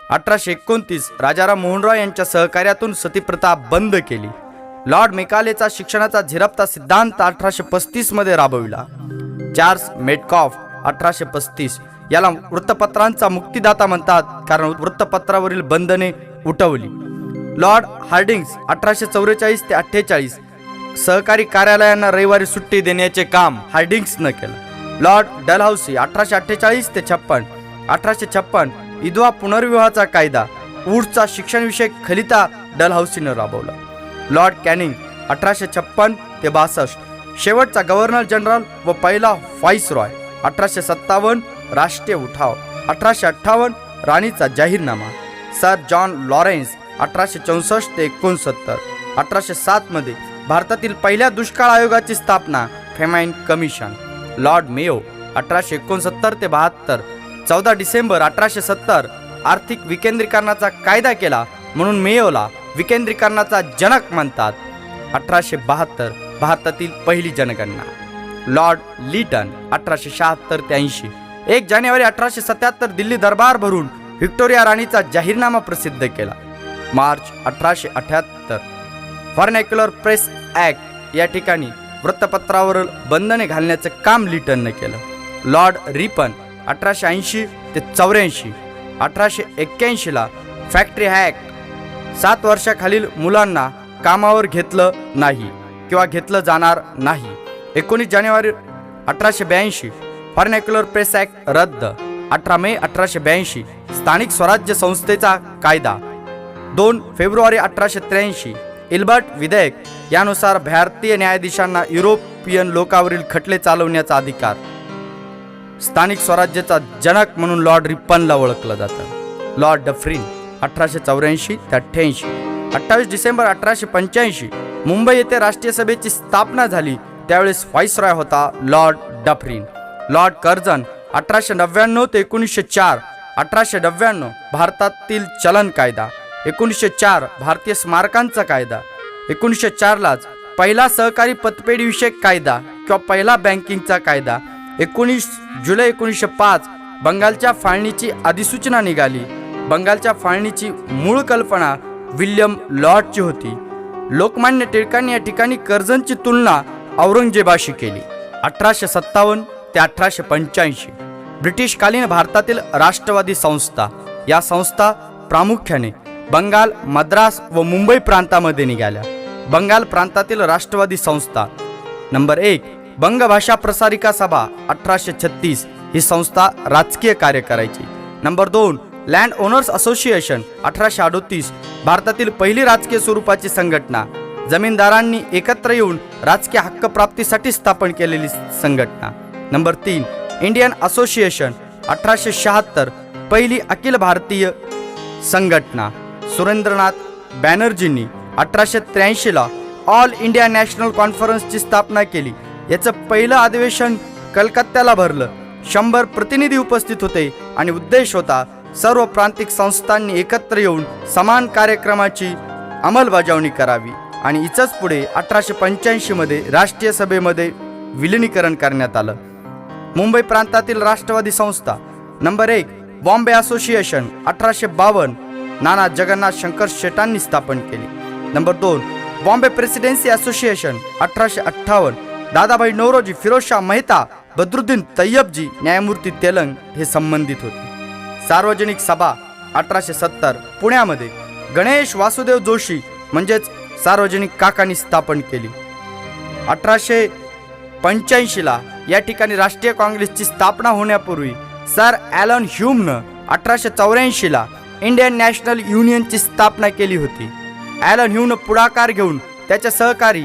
1829 राजाराम मोहन रॉय यांच्या सहकार्यातून सतीप्रथा बंद केली. लॉर्ड मेकालेचा शिक्षणाचा झिरपता सिद्धांत 1835 मध्ये राबविला. चार्ल्स मेटकॉफ 1835 याला वृत्तपत्रांचा मुक्तिदाता म्हणतात कारण वृत्तपत्रावरील बंधने उठवली. लॉर्ड हार्डिंग्स 1844 ते 48 सहकारी कार्यालयांना रविवारी सुट्टी देण्याचे काम हार्डिंग्सनं केलं. लॉर्ड डलहौसी 1848 ते 56, 1856 विधवा पुनर्विवाहाचा कायदा. वुड्सचा शिक्षणविषयक खलिता डलहौसीनं राबवला. लॉर्ड कॅनिंग 1856 ते 62 शेवटचा गव्हर्नर जनरल व पहिला व्हाईसरॉय. 1857 राष्ट्रीय उठाव. 1858 राणीचा जाहीरनामा. सर जॉन लॉरेन्स 1864 ते 69, 1807 मध्ये भारतातील पहिल्या दुष्काळ आयोगाची स्थापना फेमाईन कमिशन. लॉर्ड मेयो 1869 ते 72, 14 डिसेंबर 1870 आर्थिक विकेंद्रीकरणाचा कायदा केला म्हणून मेयोला विकेंद्रीकरणाचा जनक म्हणतात. 1872 भारतातील पहिली जनगणना. लॉर्ड लिटन 1876 ते 80, 1 जानेवारी 1877 दिल्ली दरबार भरून व्हिक्टोरिया राणीचा जाहीरनामा प्रसिद्ध केला. मार्च 1878 व्हर्नॅक्युलर प्रेस ॲक्ट या ठिकाणी वृत्तपत्रावर बंधने घालण्याचं काम लिटननं केलं. लॉर्ड रिपन 1880 ते 84, 1881 ला फॅक्टरी ॲक्ट. 7 वर्षाखालील मुलांना कामावर घेतलं नाही किंवा घेतलं जाणार नाही. 19 जानेवारी 1882 व्हर्नॅक्युलर प्रेस ॲक्ट रद्द. 18 मे 1882 स्थानिक स्वराज्य संस्थेचा कायदा. 2 फेब्रुवारी 1883 इल्बर्ट विधेयक यानुसार भारतीय न्यायाधीशांना युरोपियन लोकांवरील खटले चालवण्याचा अधिकार. स्थानिक स्वराज्याचा जनक म्हणून लॉर्ड रिपनला ओळखलं जातं. लॉर्ड डफरीन 1884 ते 88, 28 डिसेंबर 1885 मुंबई येथे राष्ट्रीय सभेची स्थापना झाली. त्यावेळेस व्हाईसरॉय होता लॉर्ड डफरीन. लॉर्ड कर्झन 1899 ते 1904, 1899 भारतातील चलन कायदा. 1904 भारतीय स्मारकांचा कायदा. 1904 लाच पहिला सहकारी पतपेढीविषयक कायदा किंवा पहिला बँकिंगचा कायदा. 19 जुलै 1905 बंगालच्या फाळणीची अधिसूचना निघाली. बंगालच्या फाळणीची मूळ कल्पना विल्यम लॉर्डची होती. लोकमान्य टिळकांनी या ठिकाणी कर्झनची तुलना औरंगजेबाशी केली. 1857 ते 1885 ब्रिटिशकालीन भारतातील राष्ट्रवादी संस्था. या संस्था प्रामुख्याने बंगाल, मद्रास व मुंबई प्रांतामध्ये निघाल्या. बंगाल प्रांतातील राष्ट्रवादी संस्था. नंबर 1 बंगभाषा प्रसारिका सभा 1836 ही संस्था राजकीय कार्य करायची. नंबर 2 लँड ओनर्स असोसिएशन 1838 भारतातील पहिली राजकीय स्वरूपाची संघटना. जमीनदारांनी एकत्र येऊन राजकीय हक्क प्राप्तीसाठी स्थापन केलेली संघटना. नंबर 3 इंडियन असोसिएशन 1876 पहिली अखिल भारतीय संघटना. सुरेंद्रनाथ बॅनर्जींनी 1883 ला ऑल इंडिया नॅशनल कॉन्फरन्सची स्थापना केली. याचं पहिलं अधिवेशन कलकत्त्याला भरलं. 100 प्रतिनिधी उपस्थित होते आणि उद्देश होता सर्व प्रांतिक संस्थांनी एकत्र येऊन समान कार्यक्रमाची अंमलबजावणी करावी आणि इचच पुढे 1885 मध्ये राष्ट्रीय सभेमध्ये विलिनीकरण करण्यात आलं. मुंबई प्रांतातील राष्ट्रवादी संस्था नंबर 1 बॉम्बे असोसिएशन 1852 नाना जगन्नाथ शंकर शेटांनी स्थापन केली. Number 2 Bombay presidency association 1858 Dadabhai Naoroji, Pherozeshah Mehta, Badruddin Tyabji, न्यायमूर्ती तेलंग हे संबंधित होते. सार्वजनिक सभा 1870 पुण्यामध्ये गणेश वासुदेव जोशी म्हणजेच सार्वजनिक काकांनी स्थापन केली. 1885 ला या ठिकाणी राष्ट्रीय काँग्रेसची स्थापना होण्यापूर्वी सर ॲलन ह्यूमनं 1884 ला इंडियन नॅशनल युनियनची स्थापना केली होती. ॲलन ह्यूमनं पुढाकार घेऊन त्याच्या सहकारी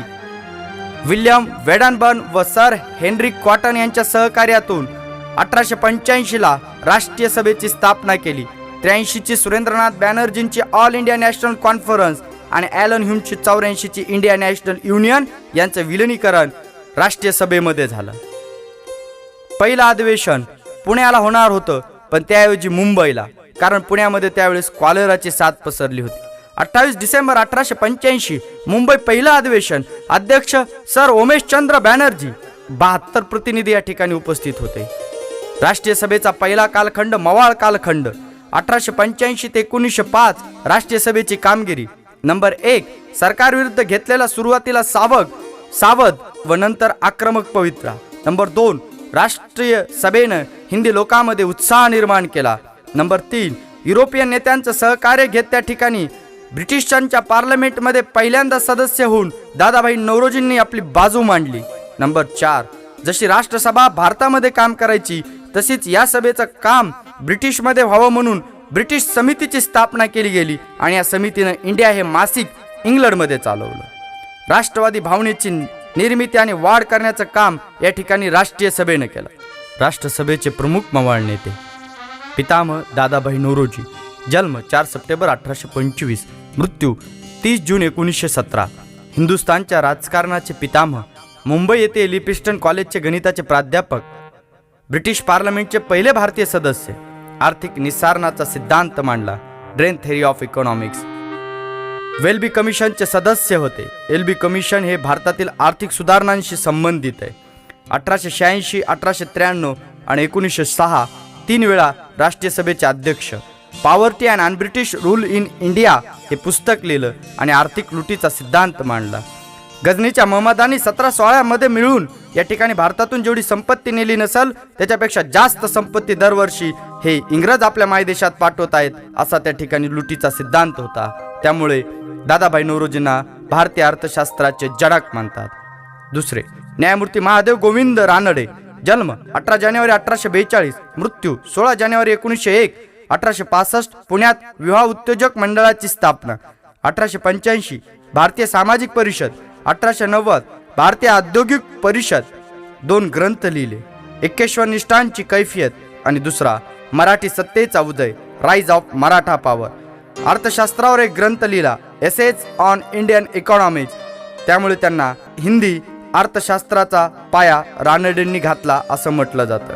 विल्यम वेडनबर्न व सर हेनरी कॉटन यांच्या सहकार्यातून 1885 ला राष्ट्रीय सभेची स्थापना केली. 83 ची सुरेंद्रनाथ बॅनर्जींची ऑल इंडिया नॅशनल कॉन्फरन्स आणि ॲलन ह्यूमची 84 ची इंडिया नॅशनल युनियन यांचं विलिनीकरण राष्ट्रीय सभेमध्ये झालं. पहिलं अधिवेशन पुण्याला होणार होतं, पण त्याऐवजी मुंबईला, कारण पुण्यामध्ये त्यावेळेस कॉलेराची साथ पसरली होती. 28 डिसेंबर 1885 मुंबई पहिलं अधिवेशन. अध्यक्ष सर उमेशचंद्र बॅनर्जी. 72 प्रतिनिधी या ठिकाणी उपस्थित होते. राष्ट्रीय सभेचा पहिला कालखंड मवाळ कालखंड 1885 ते 1905 राष्ट्रीय सभेची कामगिरी. नंबर 1 सरकारविरुद्ध घेतलेला सुरुवातीला सावध व नंतर आक्रमक पवित्रा. नंबर 2 राष्ट्रीय सभेनं हिंदी लोकांमध्ये उत्साह निर्माण केला. नंबर 3 युरोपियन नेत्यांचं सहकार्य घेत त्या ठिकाणी ब्रिटिशांच्या पार्लमेंटमध्ये पहिल्यांदा सदस्य होऊन दादाभाई नौरोजींनी आपली बाजू मांडली. नंबर 4 जशी राष्ट्रसभा भारतामध्ये काम करायची तशीच या सभेचं काम ब्रिटिशमध्ये व्हावं म्हणून ब्रिटिश समितीची स्थापना केली गेली आणि या समितीनं इंडिया हे मासिक इंग्लंडमध्ये चालवलं. राष्ट्रवादी भावनेची निर्मिती आणि वाढ करण्याचं काम या ठिकाणी राष्ट्रीय सभेनं केलं. राष्ट्रसभेचे प्रमुख मवाळ नेते पितामह दादाभाई नौरोजी. जन्म 4 सप्टेंबर 1825, मृत्यू 30 जून 1917. हिंदुस्थानच्या राजकारणाचे पितामह, मुंबई येथे एलिफिन्स्टन कॉलेजचे गणिताचे प्राध्यापक, ब्रिटिश पार्लमेंटचे पहिले भारतीय सदस्य. आर्थिक निस्सारणाचा सिद्धांत मांडला, drain theory of economics. Welby कमिशनचे सदस्य होते. एल्बी कमिशन हे भारतातील आर्थिक सुधारणांशी संबंधित आहे. 1886, 1893 आणि 1906 3 वेळा राष्ट्रीय सभेचे अध्यक्ष. Poverty and un-British rule in India हे पुस्तक लिहिलं आणि आर्थिक लुटीचा सिद्धांत मांडला. गजनीच्या महमदानी 1716 मध्ये मिळून या ठिकाणी भारतातून जेवढी संपत्ती नेली नसेल त्याच्यापेक्षा जास्त संपत्ती दरवर्षी हे इंग्रज आपल्या मायदेशात पाठवत आहेत असा त्या ठिकाणी लुटीचा सिद्धांत होता. त्यामुळे दादाभाई नौरोजींना भारतीय अर्थशास्त्राचे जनक मानतात. दुसरे न्यायमूर्ती महादेव गोविंद रानडे. जन्म 18 जानेवारी 1842, मृत्यू 16 जानेवारी 1901. 1865 पुण्यात विवाह उत्तेजक मंडळाची स्थापना. 1885 भारतीय सामाजिक परिषद. 1890 भारतीय औद्योगिक परिषद. 2 ग्रंथ लिहिले, एकेश्वर निष्ठांची कैफियत आणि दुसरा मराठी सत्तेचा उदय, राईज ऑफ मराठा पॉवर. अर्थशास्त्रावर एक ग्रंथ लिहिला, एसेज ऑन इंडियन इकॉनॉमिक्स. त्यामुळे त्यांना हिंदी अर्थशास्त्राचा पाया रानडेंनी घातला असं म्हटलं जातं.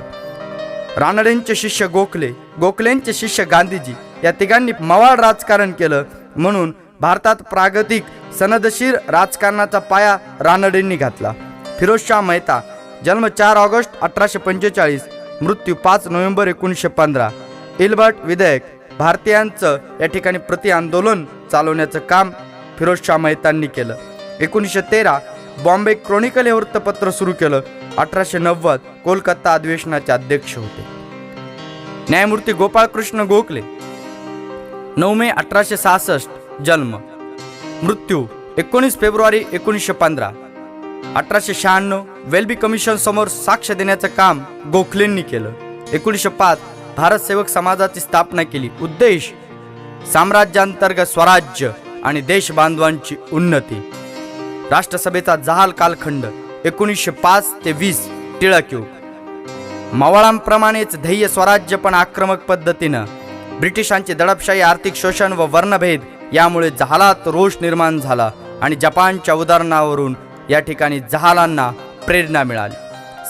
रानडेंचे शिष्य गोखले, गोखलेंचे शिष्य गांधीजी या तिघांनी मवाळ राजकारण केलं, म्हणून भारतात प्रागतिक सनदशीर राजकारणाचा पाया रानडेंनी घातला. फिरोजशाह मेहता. जन्म 4 ऑगस्ट 1845, मृत्यू 5 नोव्हेंबर 1915. इल्बर्ट विधेयक. भारतीयांचं या ठिकाणी प्रति आंदोलन चालवण्याचं काम फिरोजशाह मेहतांनी केलं. 1913 बॉम्बे क्रॉनिकल हे वृत्तपत्र सुरू केलं. 1890 कोलकाता अधिवेशनाचे अध्यक्ष होते. न्यायमूर्ती गोपाळकृष्ण गोखले. 9 मे 1866 जन्म, मृत्यू 19 फेब्रुवारी 1915. 1896 वेल्बी कमिशन समोर साक्ष देण्याचं काम गोखलेंनी केलं. 1905 भारत सेवक समाजाची स्थापना केली. उद्देश साम्राज्यांतर्गत स्वराज्य आणि देश बांधवांची उन्नती. राष्ट्रसभेचा जहाल कालखंड 1905 ते 20 टिळक युग. मवाळांप्रमाणेच ध्येय स्वराज्य पण आक्रमक पद्धतीनं. ब्रिटिशांची दडपशाही, आर्थिक शोषण व वर्णभेद यामुळे जहालात रोष निर्माण झाला आणि जपानच्या उदाहरणावरून या ठिकाणी जहालांना प्रेरणा मिळाली.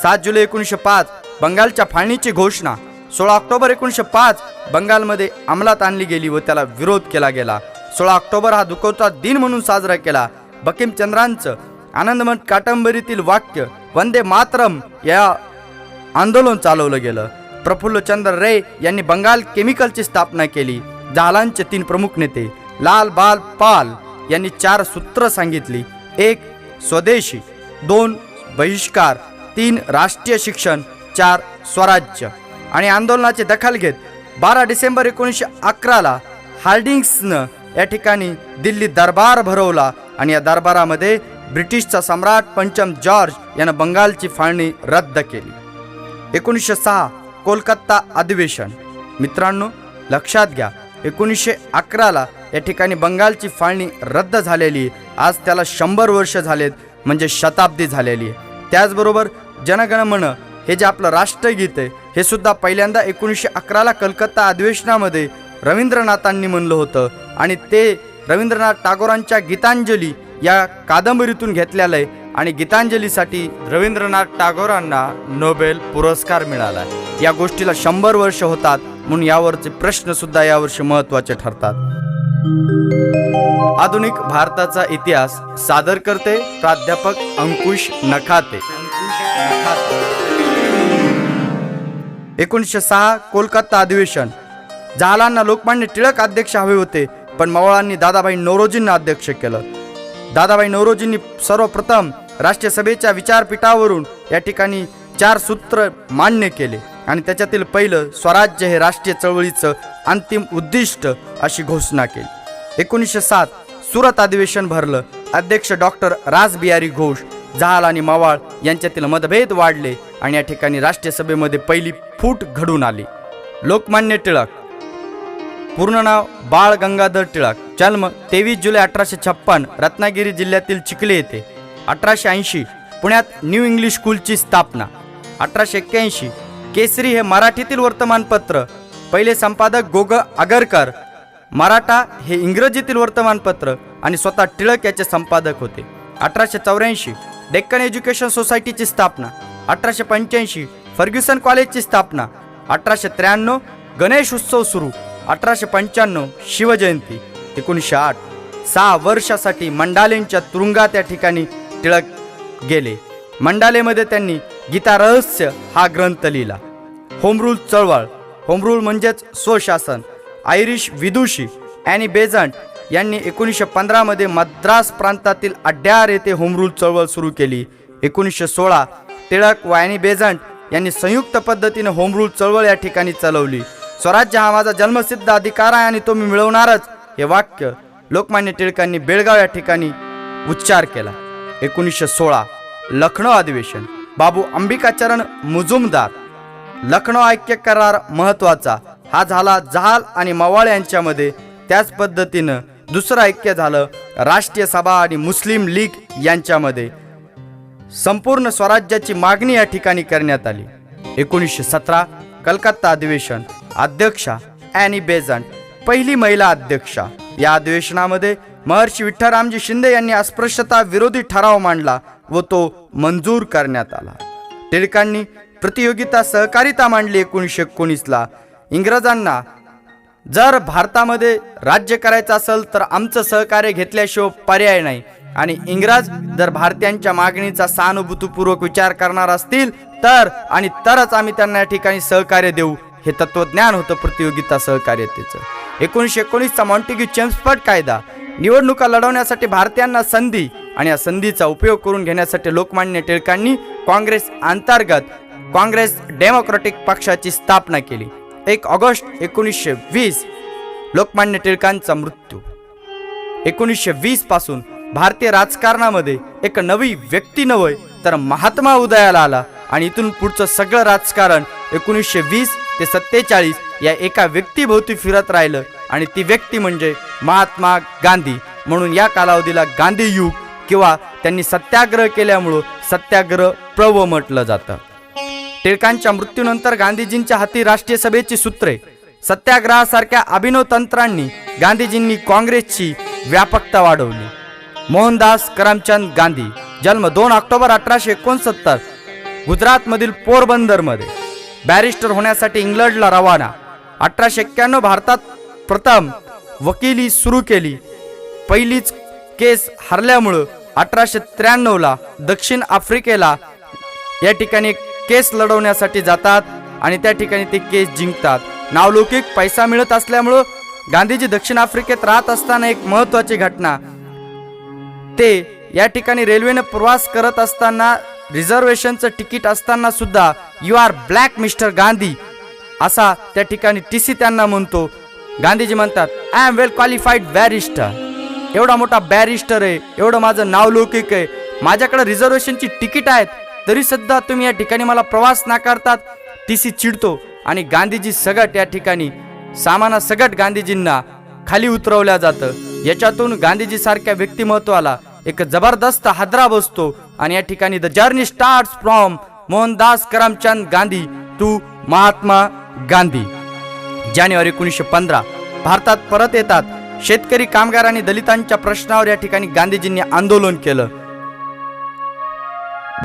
7 जुलै 1905 बंगालच्या फाळणीची घोषणा. 16 ऑक्टोबर 1905 बंगालमध्ये अंमलात आणली गेली व त्याला विरोध केला गेला. 16 ऑक्टोबर हा दुखवता दिन म्हणून साजरा केला. बंकिमचंद्रांचं आनंदमठ कादंबरीतील वाक्य वंदे मातरम या आंदोलन चालवलं गेलं. प्रफुल्लचंद्र रे यांनी बंगाल केमिकलची स्थापना केली. जहालांचे 3 प्रमुख नेते लाल बाल पाल यांनी 4 सूत्र सांगितली. 1 स्वदेशी, 2 बहिष्कार, 3 राष्ट्रीय शिक्षण, 4 स्वराज्य. आणि आंदोलनाची दखल घेत 12 डिसेंबर 1911 हार्डिंग्सनं या ठिकाणी दिल्ली दरबार भरवला आणि या दरबारामध्ये ब्रिटिशचा सम्राट पंचम जॉर्ज यानं बंगालची फाळणी रद्द केली. 1906 कोलकाता अधिवेशन. मित्रांनो लक्षात घ्या, 1911 या ठिकाणी बंगालची फाळणी रद्द झालेली. आज त्याला 100 वर्ष झालेत, म्हणजे शताब्दी झालेली आहे. त्याचबरोबर जनगणमन हे जे आपलं राष्ट्रगीत आहे हे सुद्धा पहिल्यांदा 1911 कलकत्ता अधिवेशनामध्ये रवींद्रनाथांनी म्हणलं होतं आणि ते रवींद्रनाथ टागोरांच्या गीतांजली या कादंबरीतून घेतलेलं आहे. आणि गीतांजलीसाठी रवींद्रनाथ टागोरांना नोबेल पुरस्कार मिळाला. या गोष्टीला 100 वर्ष होतात, म्हणून यावरचे प्रश्न सुद्धा यावर्षी महत्त्वाचे ठरतात. आधुनिक भारताचा इतिहास सादर करते प्राध्यापक अंकुश नखाते. 1906 कोलकाता अधिवेशन. जहालांना लोकमान्य टिळक अध्यक्ष हवे होते, पण मवाळांनी दादाभाई नौरोजींना अध्यक्ष केलं. दादाभाई नौरोजींनी सर्वप्रथम राष्ट्रीय सभेच्या विचारपीठावरून या ठिकाणी 4 सूत्र मान्य केले आणि त्याच्यातील पहिलं स्वराज्य हे राष्ट्रीय चळवळीचं अंतिम उद्दिष्ट अशी घोषणा केली. 1907 सुरत अधिवेशन भरलं. अध्यक्ष डॉक्टर रासबिहारी घोष. जहाल आणि मवाळ यांच्यातील मतभेद वाढले आणि या ठिकाणी राष्ट्रीय सभेमध्ये पहिली फूट घडून आली. लोकमान्य टिळक. पूर्ण नाव बाळ गंगाधर टिळक. जन्म 23 जुलै 1856 रत्नागिरी जिल्ह्यातील चिखली येथे. 1880 पुण्यात न्यू इंग्लिश स्कूलची स्थापना. 1881 केसरी हे मराठीतील वर्तमानपत्र. पहिले संपादक गोग आगरकर. मराठा हे इंग्रजीतील वर्तमानपत्र आणि स्वतः टिळक याचे संपादक होते. 1884 डेक्कन एज्युकेशन सोसायटीची स्थापना. 1885 फर्ग्युसन कॉलेजची स्थापना. 1893 गणेश उत्सव सुरू. 1895 शिवजयंती. 1908 6 वर्षासाठी मंडालेंच्या तुरुंगात या ठिकाणी टिळक गेले. मंडालेमध्ये त्यांनी गीता रहस्य हा ग्रंथ लिहिला. होमरूल चळवळ. होमरूल म्हणजेच स्वशासन. आयरिश विदुषी ॲनी बेझंट यांनी 1915 मध्ये मद्रास प्रांतातील अड्यार येथे होमरूल चळवळ सुरू केली. 1916 टिळक व ॲनी बेझंट यांनी संयुक्त पद्धतीने होमरूल चळवळ या ठिकाणी चालवली. स्वराज्य हा माझा जन्मसिद्ध अधिकार आहे आणि तो मी मिळवणारच हे वाक्य लोकमान्य टिळकांनी बेळगाव या ठिकाणी उच्चार केला. 1916 लखनौ अधिवेशन. बाबू अंबिकाचरण मुजुमदार. लखनौ ऐक्य करार महत्वाचा हा झाला जहाल आणि मवाळ यांच्यामध्ये. त्याच पद्धतीनं दुसरं ऐक्य झालं राष्ट्रीय सभा आणि मुस्लिम लीग यांच्यामध्ये. संपूर्ण स्वराज्याची मागणी या ठिकाणी करण्यात आली. 1917 कलकत्ता अधिवेशन. अध्यक्षा ॲनी बेझंट. पहिली महिला अध्यक्षा. या अधिवेशनामध्ये महर्षी विठ्ठलरामजी शिंदे यांनी अस्पृश्यता विरोधी ठराव मांडला व तो मंजूर करण्यात आला. टिळकांनी प्रतियोगिता सहकारिता मांडली 1919ला. इंग्रजांना जर भारतामध्ये राज्य करायचं असेल तर आमचं सहकार्य घेतल्याशिवाय पर्याय नाही आणि इंग्रज जर भारतीयांच्या मागणीचा सहानुभूतीपूर्वक विचार करणार असतील तर आणि तरच आम्ही त्यांना या ठिकाणी सहकार्य देऊ हे तत्वज्ञान होतं प्रतियोगिता सहकार्यतेचं. 1919चा मॉन्टेग्यू चेम्सफर्ड कायदा. निवडणुका लढवण्यासाठी भारतीयांना संधी आणि या संधीचा उपयोग करून घेण्यासाठी लोकमान्य टिळकांनी काँग्रेस अंतर्गत काँग्रेस डेमोक्रॅटिक पक्षाची स्थापना केली. 1 ऑगस्ट 1920 लोकमान्य टिळकांचा मृत्यू. 1920 पासून भारतीय राजकारणामध्ये एक नवी व्यक्ती नव्हे तर महात्मा उदयाला आला आणि इथून पुढचं सगळं राजकारण 1920 ते 47 या एका व्यक्तीभोवती फिरत राहिलं आणि ती व्यक्ती म्हणजे महात्मा गांधी. म्हणून या कालावधीला गांधी युग किंवा त्यांनी सत्याग्रह केल्यामुळं सत्याग्रह पर्व म्हटलं जातं. टिळकांच्या मृत्यूनंतर गांधीजींच्या हाती राष्ट्रीय सभेची सूत्रे. सत्याग्रहासारख्या अभिनव तंत्रांनी गांधीजींनी काँग्रेसची व्यापकता वाढवली. मोहनदास करमचंद गांधी. जन्म 2 ऑक्टोबर 1869. गुजरातमधील पोरबंदरमध्ये बॅरिस्टर होण्यासाठी इंग्लंडला रवाना. 1891 भारतात प्रथम वकिली सुरू केली. पहिलीच केस हरल्यामुळं 1893ला दक्षिण आफ्रिकेला या ठिकाणी केस लढवण्यासाठी जातात आणि त्या ठिकाणी ते केस जिंकतात. नावलौकिक पैसा मिळत असल्यामुळं गांधीजी दक्षिण आफ्रिकेत राहत असताना एक महत्वाची घटना, ते या ठिकाणी रेल्वेने प्रवास करत असताना रिझर्वेशनचं तिकीट असताना सुद्धा you are black mister Gandhi असा त्या ठिकाणी टीसी त्यांना म्हणतो. गांधीजी म्हणतात I am well qualified barrister, एवढा मोठा बॅरिस्टर आहे, एवढं माझं नावलौकिक आहे, माझ्याकडे रिझर्वेशनची तिकीट आहेत, तरी सुद्धा तुम्ही या ठिकाणी मला प्रवास नाकारतात. टीसी चिडतो आणि गांधीजी सगट या ठिकाणी सामानासकट गांधीजींना खाली उतरवल्या जातं. याच्यातून गांधीजी सारख्या व्यक्तिमत्वाला एक जबरदस्त हादरा बसतो आणि या ठिकाणी the journey starts from Mohandas Karamchand Gandhi to Mahatma Gandhi. जानेवारी 1915 भारतात परत येतात. शेतकरी, कामगार आणि दलितांच्या प्रश्नावर या ठिकाणी गांधीजींनी आंदोलन केलं.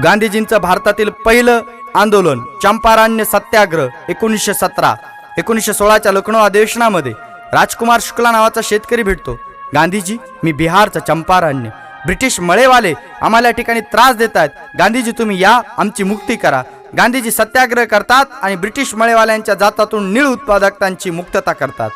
गांधीजींचं भारतातील पहिलं आंदोलन चंपारण्य सत्याग्रह 1917. 1916च्या लखनौ अधिवेशनामध्ये राजकुमार शुक्ला नावाचा शेतकरी भेटतो. गांधीजी, मी बिहारचा चंपारण्य, ब्रिटिश मळेवाले आम्हाला या ठिकाणी त्रास देत आहेत, गांधीजी तुम्ही या, आमची मुक्ती करा. गांधीजी सत्याग्रह करतात आणि ब्रिटिश मळेवाल्यांच्या जातातून नीळ उत्पादकांची मुक्तता करतात.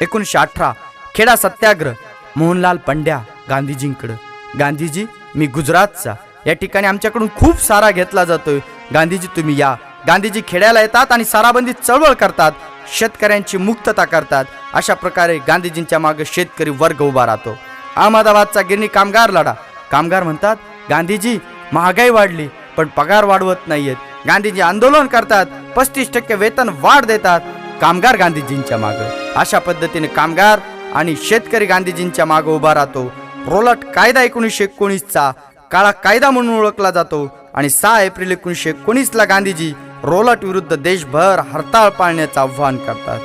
1918 खेडा सत्याग्रह, मोहनलाल पंड्या गांधीजींकडे, गांधीजी मी गुजरातचा, या ठिकाणी आमच्याकडून खूप सारा घेतला जातोय, गांधीजी तुम्ही या. गांधीजी खेड्याला येतात आणि साराबंदी चळवळ करतात, शेतकऱ्यांची मुक्तता करतात. अशा प्रकारे गांधीजींच्या मागे शेतकरी वर्ग उभा राहतो. अहमदाबादचा गिरणी कामगार लढा, कामगार म्हणतात गांधीजी महागाई वाढली पण पगार वाढवत नाहीयेत. गांधीजी आंदोलन करतात, 35% वेतन वाढ देतात. कामगार गांधीजींच्या मागे. अशा पद्धतीने कामगार आणि शेतकरी गांधीजींच्या मागे उभा राहतो. रोलट कायदा 1919चा काळा कायदा म्हणून ओळखला जातो आणि 6 एप्रिल 1919ला गांधीजी रोलट विरुद्ध देशभर हरताळ पाळण्याचं आव्हान करतात.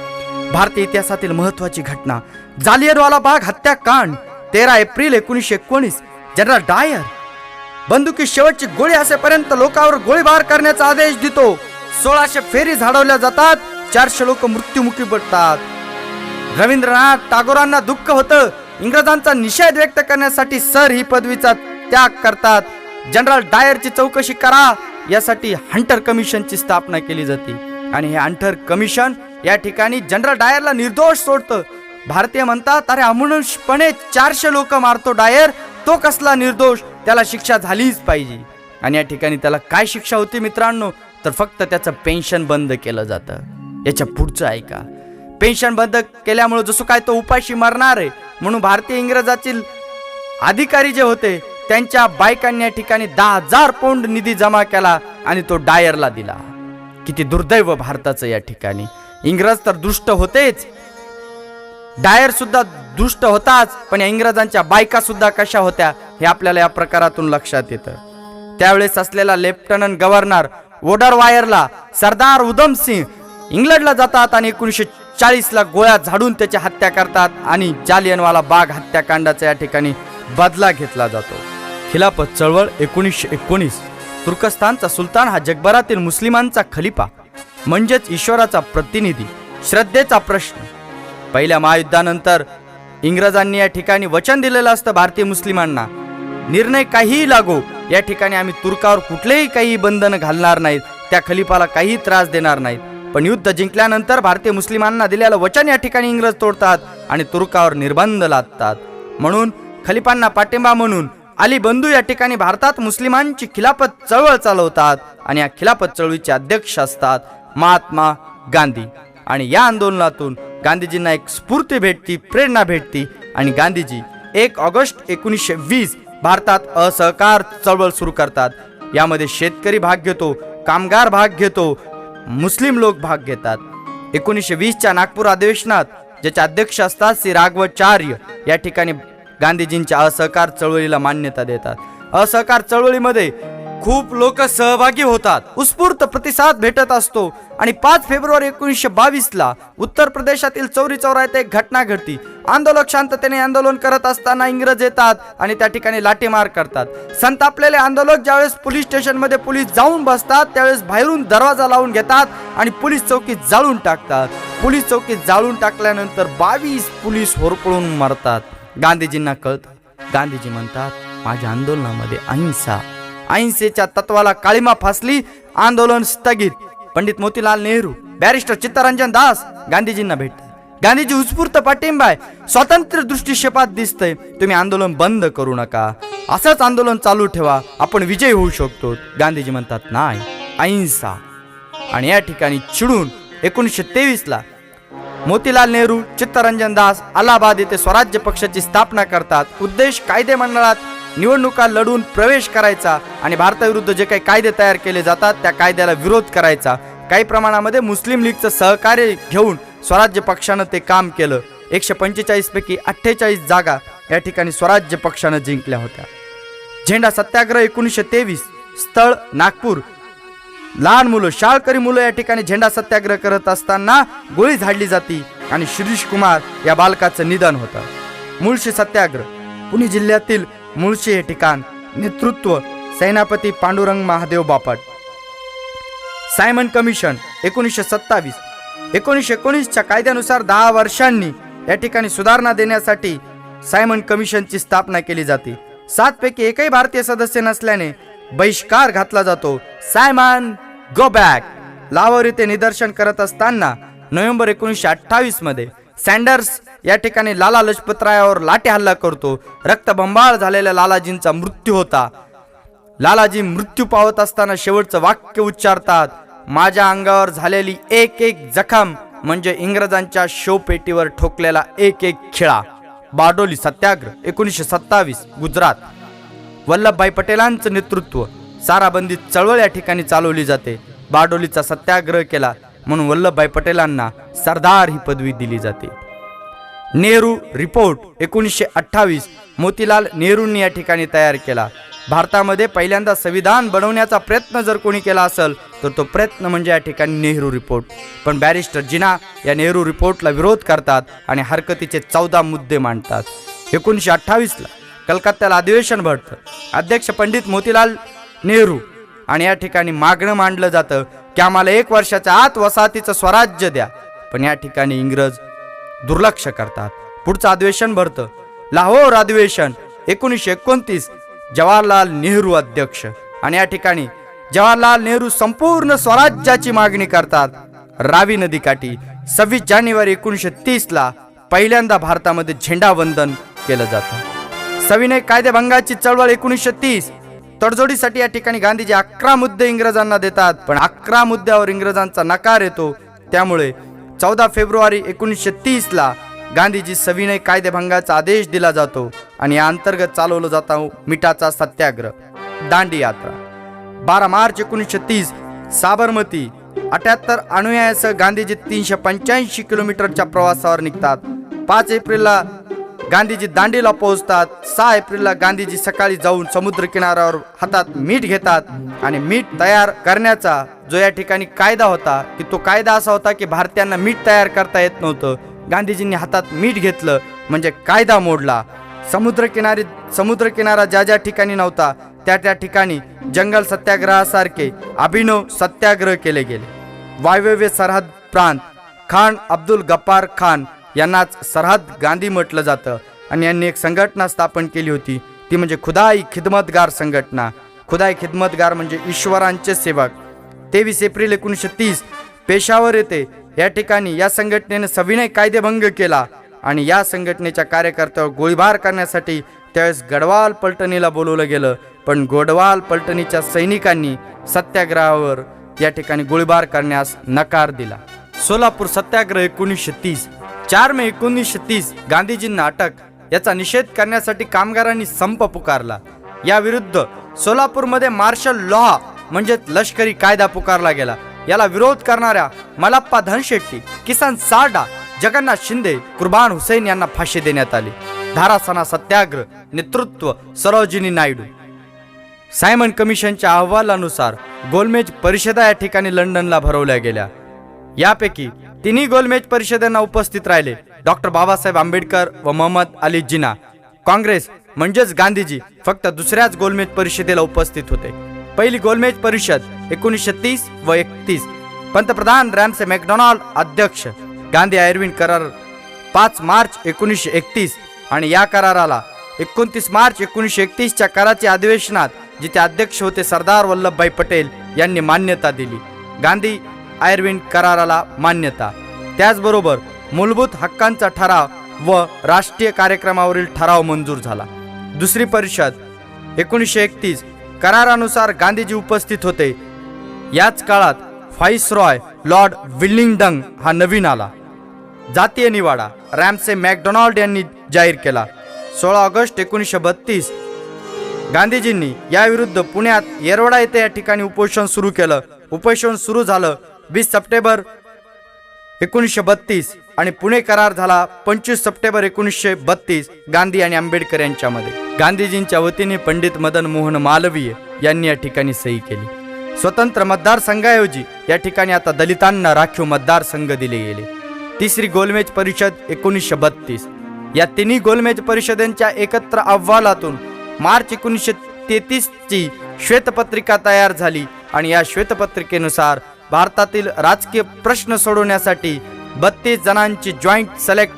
भारतीय इतिहासातील महत्वाची घटना जालियनवाला बाग हत्याकांड 13 एप्रिल 1919. जनरल डायर बंदुकी शेवटची गोळी असेपर्यंत लोकांवर गोळीबार करण्याचा आदेश देतो. 1600 फेरी झाडवल्या जातात, 400 लोक मृत्युमुखी पडतात. रवींद्रनाथ टागोरांना दुःख होतं, इंग्रजांचा निषेध व्यक्त करण्यासाठी सर ही पदवीचा त्याग करतात. जनरल डायरची चौकशी करा यासाठी हंटर कमिशनची स्थापना केली जाते आणि हे हंटर कमिशन या ठिकाणी जनरल डायरला निर्दोष सोडतं. भारतीय म्हणतात अरे अमानुषपणे 400 लोक मारतो डायर, तो कसला निर्दोष, त्याला शिक्षा झालीच पाहिजे. आणि या ठिकाणी त्याला काय शिक्षा होती मित्रांनो, तर फक्त त्याचं पेन्शन बंद केलं जातं. याच्या पुढचं ऐका, पेन्शन बंद केल्यामुळे जसं काय तो उपाशी मरणार आहे म्हणून भारतीय इंग्रजातील अधिकारी जे होते त्यांच्या बायकांनी या ठिकाणी 10,000 पौंड निधी जमा केला आणि तो डायरला दिला. किती दुर्दैव भारताचं या ठिकाणी. इंग्रज तर दुष्ट होतेच, डायर सुद्धा दुष्ट होताच, पण या इंग्रजांच्या बायका सुद्धा कशा होत्या हे आपल्याला या प्रकारातून लक्षात येतं. त्यावेळेस असलेला लेफ्टनंट गव्हर्नर वोडरवायरला सरदार उधम सिंह इंग्लंडला जातात आणि 1940ला गोळ्या झाडून त्याची हत्या करतात आणि जालियनवाला बाग हत्याकांडाचा या ठिकाणी बदला घेतला जातो. खिलाफत चळवळ 1919. तुर्कस्तानचा सुलतान हा जगभरातील मुस्लिमांचा खलिफा म्हणजेच ईश्वराचा प्रतिनिधी. श्रद्धेचा प्रश्न, पहिल्या महायुद्धानंतर इंग्रजांनी या ठिकाणी वचन दिलेलं असतं भारतीय मुस्लिमांना, निर्णय काहीही लागो या ठिकाणी आम्ही तुर्कावर कुठलेही काही बंधन घालणार नाहीत, त्या खलिफाला काही त्रास देणार नाहीत. पण युद्ध जिंकल्यानंतर भारतीय मुस्लिमांना दिलेलं वचन या ठिकाणी इंग्रज तोडतात आणि तुर्कावर निर्बंध लादतात. म्हणून खलिफांना पाठिंबा म्हणून अली बंधू या ठिकाणी भारतात मुस्लिमांची खिलाफत चळवळ चालवतात आणि या खिलाफत चळवळीचे अध्यक्ष असतात महात्मा गांधी. आणि या आंदोलनातून गांधीजींना एक स्फूर्ती भेटती, प्रेरणा भेटती आणि गांधीजी 1 ऑगस्ट 1920 भारतात असहकार चळवळ सुरू करतात. यामध्ये शेतकरी भाग घेतो, कामगार भाग घेतो, मुस्लिम लोक भाग घेतात. 1920च्या नागपूर अधिवेशनात ज्याचे अध्यक्ष असतात श्री राघवाचार्य या ठिकाणी गांधीजींच्या असहकार चळवळीला मान्यता देतात. असहकार चळवळीमध्ये खूप लोक सहभागी होतात, उत्स्फूर्त प्रतिसाद भेटत असतो आणि 5 फेब्रुवारी 1922ला उत्तर प्रदेशातील चौरी चौरा येथे एक घटना घडती. आंदोलक शांततेने आंदोलन करत असताना इंग्रज येतात आणि त्या ठिकाणी लाठीमार करतात. संतापलेले आंदोलक ज्यावेळेस पोलीस स्टेशनमध्ये पोलीस जाऊन बसतात त्यावेळेस बाहेरून दरवाजा लावून घेतात आणि पोलीस चौकीत जाळून टाकतात. पोलीस चौकीत जाळून टाकल्यानंतर 22 पोलीस होरपळून मरतात. गांधीजींना कळतं. गांधीजी म्हणतात, माझ्या आंदोलनामध्ये अहिंसेच्या तत्वाला काळीमा फासली. आंदोलन स्थगित. पंडित मोतीलाल नेहरू, बॅरिस्टर चित्तरंजन दास गांधीजींना भेटतात. गांधीजी उत्स्फूर्त पाठिंबा आहे, स्वातंत्र्य दृष्टिक्षेपात दिसतंय, तुम्ही आंदोलन बंद करू नका, असंच आंदोलन चालू ठेवा, आपण विजयी होऊ शकतो. गांधीजी म्हणतात, नाही, अहिंसा. आणि या ठिकाणी चिडून 1923ला मोतीलाल नेहरू, चित्तरंजन दास अलाहाबाद येथे स्वराज्य पक्षाची स्थापना करतात. उद्देश कायदे मंडळात निवडणुका लढून प्रवेश करायचा आणि भारताविरुद्ध जे काही कायदे तयार केले जातात त्या कायद्याला विरोध करायचा. काही प्रमाणामध्ये मुस्लिम लीगचं सहकार्य घेऊन स्वराज्य पक्षानं ते काम केलं. 145 पैकी 48 जागा या ठिकाणी स्वराज्य पक्षानं जिंकल्या होत्या. झेंडा सत्याग्रह 1923, स्थळ नागपूर. लहान मुलं, शाळकरी मुलं या ठिकाणी झेंडा सत्याग्रह करत असताना गोळी झाडली जाती आणि शिरीष कुमार या बालकाचं निधन होतं. मुळशी सत्याग्रह, पुणे जिल्ह्यातील मुळशी हे ठिकाण. नेतृत्व सेनापती पांडुरंग महादेव बापट. Simon commission 1927. 1919च्या कायद्यानुसार 10 वर्षांनी या ठिकाणी सुधारणा देण्यासाठी सायमन कमिशनची स्थापना केली जाते. 7 पैकी एकही भारतीय सदस्य नसल्याने बहिष्कार घातला जातो. Simon go back. लाहोर येथे निदर्शन करत असताना नोव्हेंबर 1928 मध्ये सँडर्स या ठिकाणी लाला लजपतरायावर लाठी हल्ला करतो. रक्तबंबाळ झालेल्या लालाजींचा मृत्यू होता. लालाजी मृत्यू पावत असताना शेवटचं वाक्य उच्चारतात, माझ्या अंगावर झालेली एक एक जखम म्हणजे इंग्रजांच्या शोपेटीवर ठोकलेला एक एक खिळा. बारडोली सत्याग्रह 1927, गुजरात. वल्लभभाई पटेलांचं नेतृत्व, साराबंदी चळवळ या ठिकाणी चालवली जाते. बारडोलीचा सत्याग्रह केला म्हणून वल्लभभाई पटेलांना सरदार ही पदवी दिली जाते. नेहरू रिपोर्ट 1928 मोतीलाल नेहरूंनी या ठिकाणी तयार केला. भारतामध्ये पहिल्यांदा संविधान बनवण्याचा प्रयत्न जर कोणी केला असेल तर तो प्रयत्न म्हणजे या ठिकाणी नेहरू रिपोर्ट. पण बॅरिस्टर जिना या नेहरू रिपोर्टला विरोध करतात आणि हरकतीचे 14 मुद्दे मांडतात. 1928ला कलकत्त्याला अधिवेशन भरतं. अध्यक्ष पंडित मोतीलाल नेहरू आणि या ठिकाणी मागणं मांडलं जातं की आम्हाला 1 वर्षाच्या आत वसाहतीचं स्वराज्य द्या. पण या ठिकाणी इंग्रज दुर्लक्ष करतात. पुढचं अधिवेशन भरतं, लाहोर अधिवेशन 1929. जवाहरलाल नेहरू अध्यक्ष आणि या ठिकाणी जवाहरलाल नेहरू संपूर्ण स्वराज्याची मागणी करतात. रावी नदीकाठी 26 जानेवारी 1930ला पहिल्यांदा भारतामध्ये झेंडावंदन केलं जातं. सविनय कायदेभंगाची चळवळ 1930. तडजोडीसाठी या ठिकाणी गांधीजी 11 मुद्दे इंग्रजांना देतात, पण 11 मुद्द्यावर इंग्रजांचा नकार येतो. त्यामुळे 14 फेब्रुवारी 1930ला गांधीजी सविनय कायदेभंगाचा आदेश दिला जातो आणि या अंतर्गत चालवलं जातं मिठाचा सत्याग्रह. दांडी यात्रा 12 मार्च 1930 साबरमती. 78 अनुयायांसह गांधीजी 385 किलोमीटरच्या प्रवासावर निघतात. 5 एप्रिलला गांधीजी दांडीला पोहोचतात. 6 एप्रिलला गांधीजी सकाळी जाऊन समुद्र किनाऱ्यावर हातात मीठ घेतात आणि मीठ तयार करण्याचा जो या ठिकाणी कायदा होता की तो कायदा असा होता की भारतीयांना मीठ तयार करता येत नव्हतं. गांधीजींनी हातात मीठ घेतलं म्हणजे कायदा मोडला. समुद्र किनारा ज्या ठिकाणी नव्हता त्या ठिकाणी जंगल सत्याग्रहासारखे अभिनव सत्याग्रह केले गेले. वायव्य सरहद प्रांत खान अब्दुल गफ्फार खान यांनाच सरहद गांधी म्हटलं जातं आणि यांनी एक संघटना स्थापन केली होती, ती म्हणजे खुदाई खिदमतगार संघटना. खुदाई खिदमतगार म्हणजे ईश्वरांचे सेवक. 23 एप्रिल 1930 पेशावर येथे या ठिकाणी या संघटनेने सविनय कायदेभंग केला आणि या संघटनेच्या कार्यकर्त्यावर गोळीबार करण्यासाठी त्यावेळेस गढवाल पलटणीला बोलवलं गेलं. पण गढवाल पलटणीच्या सैनिकांनी सत्याग्रहावर या ठिकाणी गोळीबार करण्यास नकार दिला. सोलापूर सत्याग्रह 1930. 4 मे 1930 गांधीजींना अटक. याचा निषेध करण्यासाठी कामगारांनी संप पुकारला. या विरुद्ध सोलापूरमध्ये मार्शल लॉ म्हणजे लष्करी कायदा पुकारला गेला. याला विरोध करणाऱ्या मल्लप्पा धनशेट्टी, किसन सारडा, जगन्नाथ शिंदे, कुर्बान हुसेन यांना फाशी देण्यात आली. धारासणा सत्याग्रह नेतृत्व सरोजिनी नायडू. सायमन कमिशनच्या अहवालानुसार गोलमेज परिषदा या ठिकाणी लंडनला भरवल्या गेल्या. यापैकी तिन्ही गोलमेज परिषदांना उपस्थित राहिले डॉक्टर बाबासाहेब आंबेडकर व मोहम्मद अली जिना. काँग्रेस म्हणजेच गांधीजी फक्त दुसऱ्याच गोलमेज परिषदेला उपस्थित होते. पहिली गोलमेज परिषद 1930 व 31. पंतप्रधान रॅमसे मॅकडोनाल्ड अध्यक्ष. गांधी आयर्विन करार 5 मार्च 1931 आणि या कराराला 29 मार्च 1931च्या कराची अधिवेशनात जिथे अध्यक्ष होते सरदार वल्लभभाई पटेल यांनी मान्यता दिली. गांधी आयर्विन कराराला मान्यता. त्याचबरोबर मूलभूत हक्कांचा ठराव व राष्ट्रीय कार्यक्रमावरील ठराव मंजूर झाला. दुसरी परिषद 1931 करारानुसार गांधीजी उपस्थित होते. याच काळात व्हाईसरॉय लॉर्ड विलिंग्डन हा नवीन आला. जातीय निवाडा रॅमसे मॅकडोनाल्ड यांनी जाहीर केला. 16 ऑगस्ट 1932 गांधीजींनी याविरुद्ध पुण्यात येरवडा येथे या ठिकाणी उपोषण सुरू केलं. उपोषण सुरू झालं 20 सप्टेंबर 1932 आणि पुणे करार झाला 25 सप्टेंबर 1932 गांधी आणि आंबेडकर यांच्यामध्ये. गांधीजींच्या वतीने पंडित मदन मोहन मालवीय यांनी या ठिकाणी सही केली. स्वतंत्र मतदारसंघाऐवजी या ठिकाणी आता दलितांना राखीव मतदारसंघ दिले गेले. तिसरी गोलमेज परिषद 1932. या तिन्ही गोलमेज परिषदांच्या एकत्र अहवालातून मार्च 1933 ची श्वेतपत्रिका तयार झाली आणि या श्वेतपत्रिकेनुसार भारतातील राजकीय प्रश्न सोडवण्यासाठी 32 जणांची जॉईंट सिलेक्ट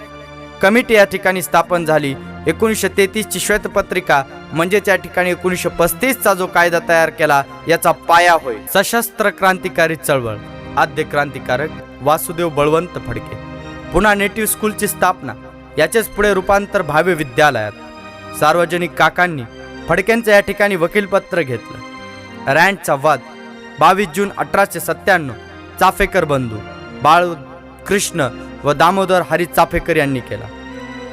कमिटी या ठिकाणी स्थापन झाली. 1933 ची श्वेतपत्रिका म्हणजेच या ठिकाणी 1935 चा जो कायदा तयार केला याचा पाया होय. सशस्त्र क्रांतिकारी चळवळ. आद्य क्रांतिकारक वासुदेव बळवंत फडके. पुन्हा नेटिव्ह स्कूलची स्थापना. याचेच पुढे रूपांतर भावे विद्यालयात. सार्वजनिक काकांनी फडक्यांचं या ठिकाणी वकीलपत्र घेतलं. रँडचा वाद 22 जून 1897 चाफेकर बंधू बाळ कृष्ण व दामोदर हरी चाफेकर यांनी केला.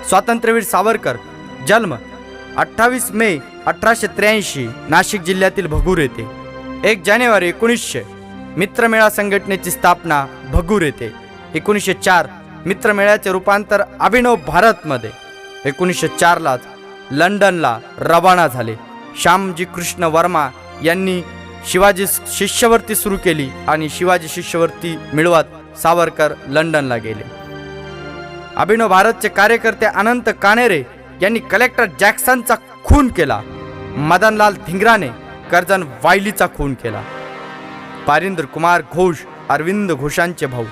स्वातंत्र्यवीर सावरकर जन्म 28 मे 1883 नाशिक जिल्ह्यातील भगूर येथे. 1 जानेवारी 1900 मित्रमेळा संघटनेची स्थापना भगूर येथे. 1904 मित्रमेळ्याचे रूपांतर अभिनव भारतमध्ये. 1904 लाच लंडनला रवाना झाले. श्यामजी कृष्ण वर्मा यांनी शिवाजी शिष्यवृत्ती सुरू केली आणि शिवाजी शिष्यवृत्ती मिळवत सावरकर लंडनला गेले. अभिनव भारतचे कार्यकर्ते अनंत काणेरे यांनी कलेक्टर जॅक्सनचा खून केला. मदनलाल धिंगराने कर्जन वायलीचा खून केला. पारिंदर कुमार घोष अरविंद घोषांचे भाऊ.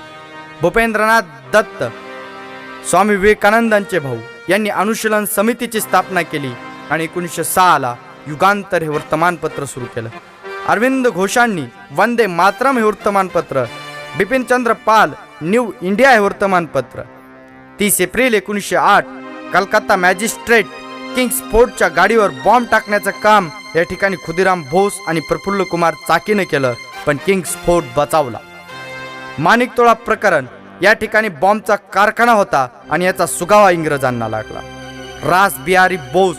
भूपेंद्रनाथ दत्त स्वामी विवेकानंदांचे भाऊ यांनी अनुशीलन समितीची स्थापना केली आणि 1906 ला युगांतर हे वर्तमानपत्र सुरू केलं. अरविंद घोषांनी वंदे मातरम हे वर्तमानपत्र. बिपिनचंद्र पाल न्यू इंडिया हे वर्तमानपत्र. 30 एप्रिल 1908 कलकत्ता मॅजिस्ट्रेट किंग्स फोर्टच्या गाडीवर बॉम्ब टाकण्याचं काम या ठिकाणी खुदिराम बोस आणि प्रफुल्ल कुमार चाकीने केलं, पण किंग्स फोर्ट बचावला. माणिकतोळा प्रकरण. या ठिकाणी बॉम्बचा कारखाना होता आणि याचा सुगावा इंग्रजांना लागला. रास बिहारी बोस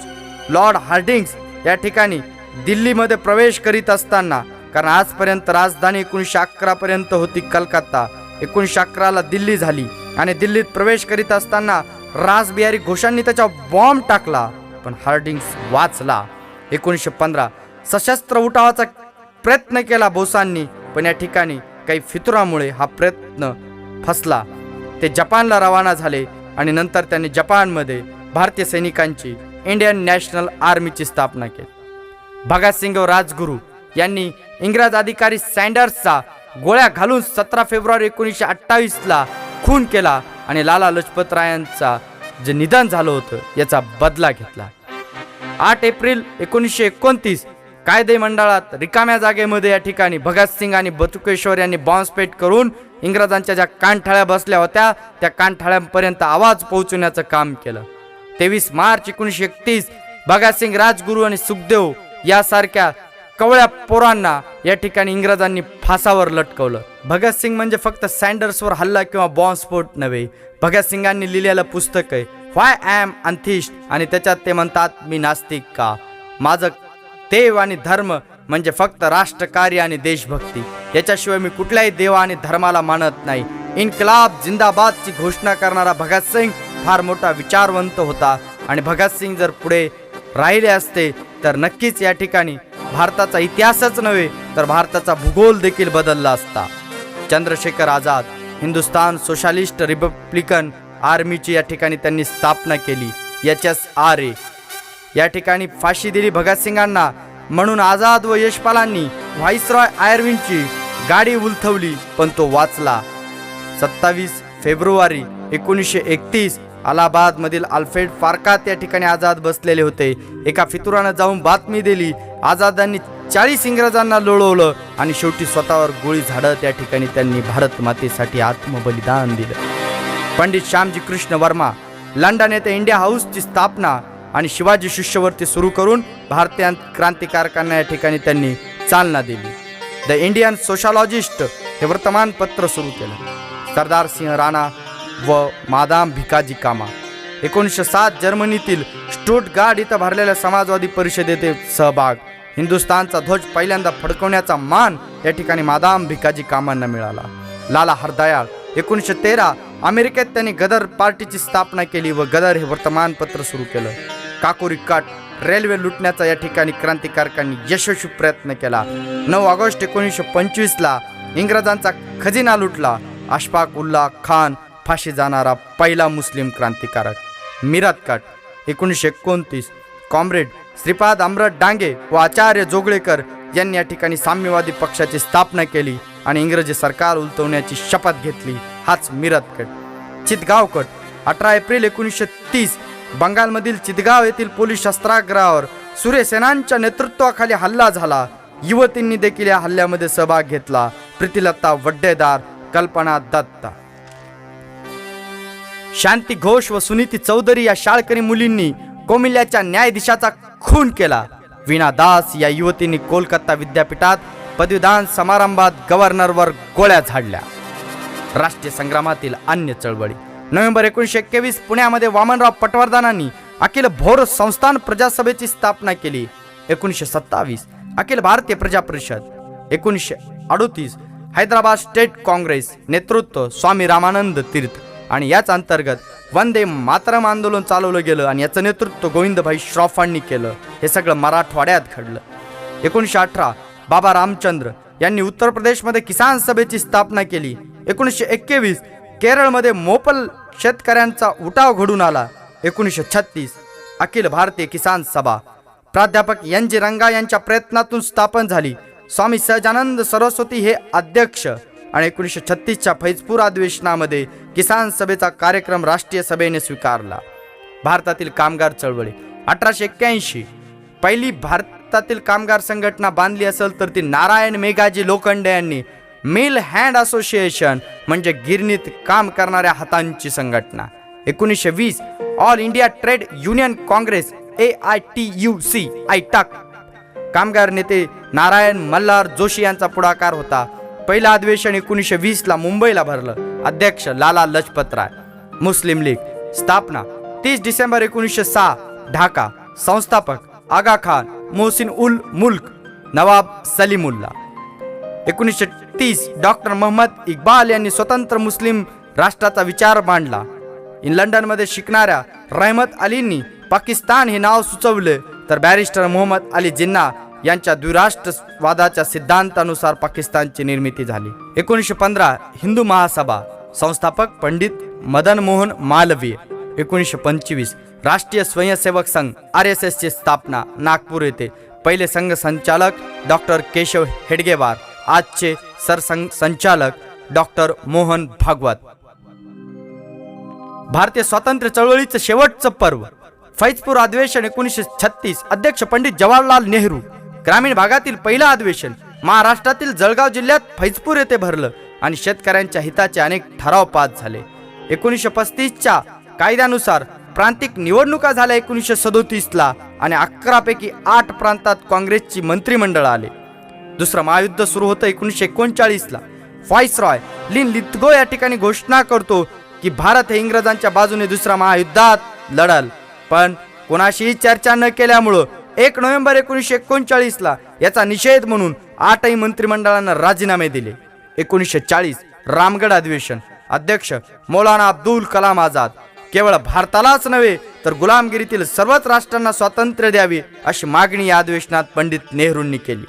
लॉर्ड हार्डिंग्स या ठिकाणी दिल्लीमध्ये प्रवेश करीत असताना, कारण आजपर्यंत राजधानी 1911 पर्यंत होती कलकत्ता, 1911 ला दिल्ली झाली आणि दिल्लीत प्रवेश करीत असताना रास बिहारी घोषांनी त्याच्यावर बॉम्ब टाकला, पण हार्डिंग्स वाचला. 1915 सशस्त्र उठावाचा प्रयत्न केला बोसांनी, पण या ठिकाणी काही फितुरामुळे हा प्रयत्न फसला. ते जपानला रवाना झाले आणि नंतर त्यांनी जपानमध्ये भारतीय सैनिकांची इंडियन नॅशनल आर्मीची स्थापना केली. भगतसिंग व राजगुरू यांनी इंग्रज अधिकारी सँडर्सचा गोळ्या घालून 17 फेब्रुवारी 1928 ला खून केला आणि लाला लजपत रायांचा जे निधन झालं होतं याचा बदला घेतला. 8 एप्रिल 1929 कायदे मंडळात रिकाम्या जागेमध्ये या ठिकाणी भगतसिंग आणि बटुकेश्वर यांनी बॉम्बस्फोट करून इंग्रजांच्या ज्या कानठाळ्या बसल्या होत्या त्या कानठाळ्यांपर्यंत आवाज पोहोचवण्याचं काम केलं. 23 मार्च 1931 भगतसिंग, राजगुरू आणि सुखदेव यासारख्या कवळ्या पोरांना या ठिकाणी इंग्रजांनी फासावर लटकवलं. भगतसिंग म्हणजे फक्त सँडर्सवर हल्ला किंवा बॉम्बस्फोट नव्हे. भगतसिंगांनी लिहिलेलं पुस्तक आहे व्हाय आय एम अनथिस्ट आणि त्याच्यात ते म्हणतात मी नास्तिक का. माझं देव आणि धर्म म्हणजे फक्त राष्ट्रकार्य आणि देशभक्ती, याच्याशिवाय मी कुठल्याही देवा आणि धर्माला मानत नाही. इन्कलाब जिंदाबादची घोषणा करणारा भगतसिंग फार मोठा विचारवंत होता आणि भगतसिंग जर पुढे राहिले असते तर नक्कीच या ठिकाणी भारताचा इतिहासच नव्हे तर भारताचा भूगोल देखील बदलला असता. चंद्रशेखर आझाद हिंदुस्तान सोशालिस्ट रिपब्लिकन आर्मीची या ठिकाणी त्यांनी स्थापना केली. HSRA या ठिकाणी फाशी दिली भगतसिंगांना, म्हणून आझाद व यशपालांनी व्हाईसरॉय आयर्विनची गाडी उलथवली, पण तो वाचला. 27 फेब्रुवारी 1931 अलाहाबाद मधील अल्फ्रेड फारकात या ठिकाणी आझाद बसलेले होते. एका फितुरानं जाऊन बातमी दिली. आझादांनी 40 इंग्रजांना लोळवलं आणि शेवटी स्वतःवर गोळी झाडत या ठिकाणी त्यांनी भारत मातेसाठी आत्मबलिदान दिलं. पंडित श्यामजी कृष्ण वर्मा लंडन येथे इंडिया हाऊसची स्थापना आणि शिवाजी शिष्यवृत्ती सुरू करून भारतीय क्रांतिकारकांना या ठिकाणी त्यांनी चालना दिली. द इंडियन सोशलॉजिस्ट हे वर्तमानपत्र सुरू केलं. सरदार सिंह राणा व मादाम भिकाजी कामा 1907 जर्मनीतील स्टुटगार्ट इथं भरलेल्या समाजवादी परिषदेत सहभाग. हिंदुस्थानचा ध्वज पहिल्यांदा फडकवण्याचा मान या ठिकाणी मादाम भिकाजी कामांना मिळाला. लाला हरदयाळ 1913 अमेरिकेत त्यांनी गदर पार्टीची स्थापना केली व गदर हे वर्तमानपत्र सुरू केलं. काकोरी काट रेल्वे लुटण्याचा या ठिकाणी क्रांतिकारकांनी यशस्वी प्रयत्न केला. 9 ऑगस्ट 1925 इंग्रजांचा खजिना लुटला. अशफाक उल्ला खान फाशी जाणारा पहिला मुस्लिम क्रांतिकारक. मिरात काट 1929 कॉम्रेड श्रीपाद अमृत डांगे व आचार्य जोगळेकर यांनी या ठिकाणी साम्यवादी पक्षाची स्थापना केली आणि इंग्रजी सरकार उलटवण्याची शपथ घेतली. हाच Mirat cut. Chittagong cut 18 April 1930 बंगालमधील चितगाव येथील पोलीस शस्त्रागारावर सूर्यसेनांच्या नेतृत्वाखाली हल्ला झाला. युवतींनी देखील या हल्ल्यामध्ये सहभाग घेतला. प्रीतिलता वड्डेदार, कल्पना दत्ता. शांती घोष व सुनीती चौधरी या शाळकरी मुलींनी कौमिल्याच्या न्यायाधीशाचा खून केला. वीणा दास या युवतींनी कोलकाता विद्यापीठात पदवीदान समारंभात गव्हर्नरवर गोळ्या झाडल्या. राष्ट्रीय संग्रामातील अन्य चळवळी. नोव्हेंबर 1921 पुण्यामध्ये वामनराव पटवर्धनांनी अखिल भोर संस्थान प्रजासभेची स्थापना केली. 1927 अखिल भारतीय प्रजा परिषद. 1938 हैदराबाद स्टेट काँग्रेस नेतृत्व स्वामी रामानंद तीर्थ आणि याच अंतर्गत वंदे मातरम आंदोलन चालवलं गेलं आणि याचं नेतृत्व गोविंदभाई श्रॉफांनी केलं. हे सगळं मराठवाड्यात घडलं. 1918 बाबा रामचंद्र यांनी उत्तर प्रदेशमध्ये किसान सभेची स्थापना केली. 1921 केरळमध्ये मोपल शेतकऱ्यांचा उठाव घडून आला. 1936 अखिल भारतीय किसान सभा प्राध्यापक NG रंगा यांच्या प्रयत्नातून स्थापन झाली. स्वामी सहजानंद सरस्वती हे अध्यक्ष आणि 1936च्या फैजपूर अधिवेशनामध्ये किसान सभेचा कार्यक्रम राष्ट्रीय सभेने स्वीकारला. भारतातील कामगार चळवळी. 1881 पहिली भारतातील कामगार संघटना बांधली असेल तर ती नारायण मेघाजी लोखंडे यांनी मिल हँड असोसिएशन म्हणजे गिरणीत काम करणाऱ्या हातांची संघटना. 1920 all India trade union Congress AITUC आयटाक कामगार नेते नारायण मल्हार जोशी यांचा पुढाकार होता. पहिलं अधिवेशन 1920 मुंबईला भरलं. अध्यक्ष लाला लजपत राय. मुस्लिम लीग स्थापना 30 डिसेंबर 1906 ढाका. संस्थापक आगा खान, मोहसिन उल मुल्क, नवाब सलीमुल्ला. 1930 डॉक्टर मोहम्मद इक्बाल यांनी स्वतंत्र मुस्लिम राष्ट्राचा विचार मांडला. लंडनमध्ये शिकणाऱ्या रहमत अलींनी पाकिस्तान हे नाव सुचवले तर बॅरिस्टर मोहम्मद अली जिन्ना यांच्या द्विराष्ट्रवादाच्या सिद्धांतानुसार पाकिस्तानची निर्मिती झाली. 1915 हिंदू महासभा संस्थापक पंडित मदन मोहन मालवीय. 1925 राष्ट्रीय स्वयंसेवक संघ RSS ची स्थापना नागपूर येथे. पहिले संघ संचालक डॉक्टर केशव हेडगेवार. आजचे सरसंघचालक डॉक्टर मोहन भागवत. भारतीय स्वातंत्र्य चळवळीचं शेवटचं पर्व फैजपूर अधिवेशन 1936 अध्यक्ष पंडित जवाहरलाल नेहरू. ग्रामीण भागातील पहिलं अधिवेशन महाराष्ट्रातील जळगाव जिल्ह्यात फैजपूर येथे भरलं आणि शेतकऱ्यांच्या हिताचे अनेक ठराव पास झाले. 1935च्या कायद्यानुसार प्रांतिक निवडणुका झाल्या 1937 आणि 11 पैकी 8 प्रांतात काँग्रेसची मंत्रिमंडळ आले. दुसरं महायुद्ध सुरू होतं 1939 व्हाईसरॉय लिन लिथगो या ठिकाणी घोषणा करतो की भारत हे इंग्रजांच्या बाजूने दुसऱ्या महायुद्धात लढल, पण कोणाशीही चर्चा न केल्यामुळं 1 नोव्हेंबर 1939 याचा निषेध म्हणून 8ही मंत्रिमंडळांना राजीनामे दिले. 1940 रामगड अधिवेशन. अध्यक्ष मौलाना अब्दुल कलाम आझाद. केवळ भारतालाच नव्हे तर गुलामगिरीतील सर्वच राष्ट्रांना स्वातंत्र्य द्यावे अशी मागणी या अधिवेशनात पंडित नेहरूंनी केली.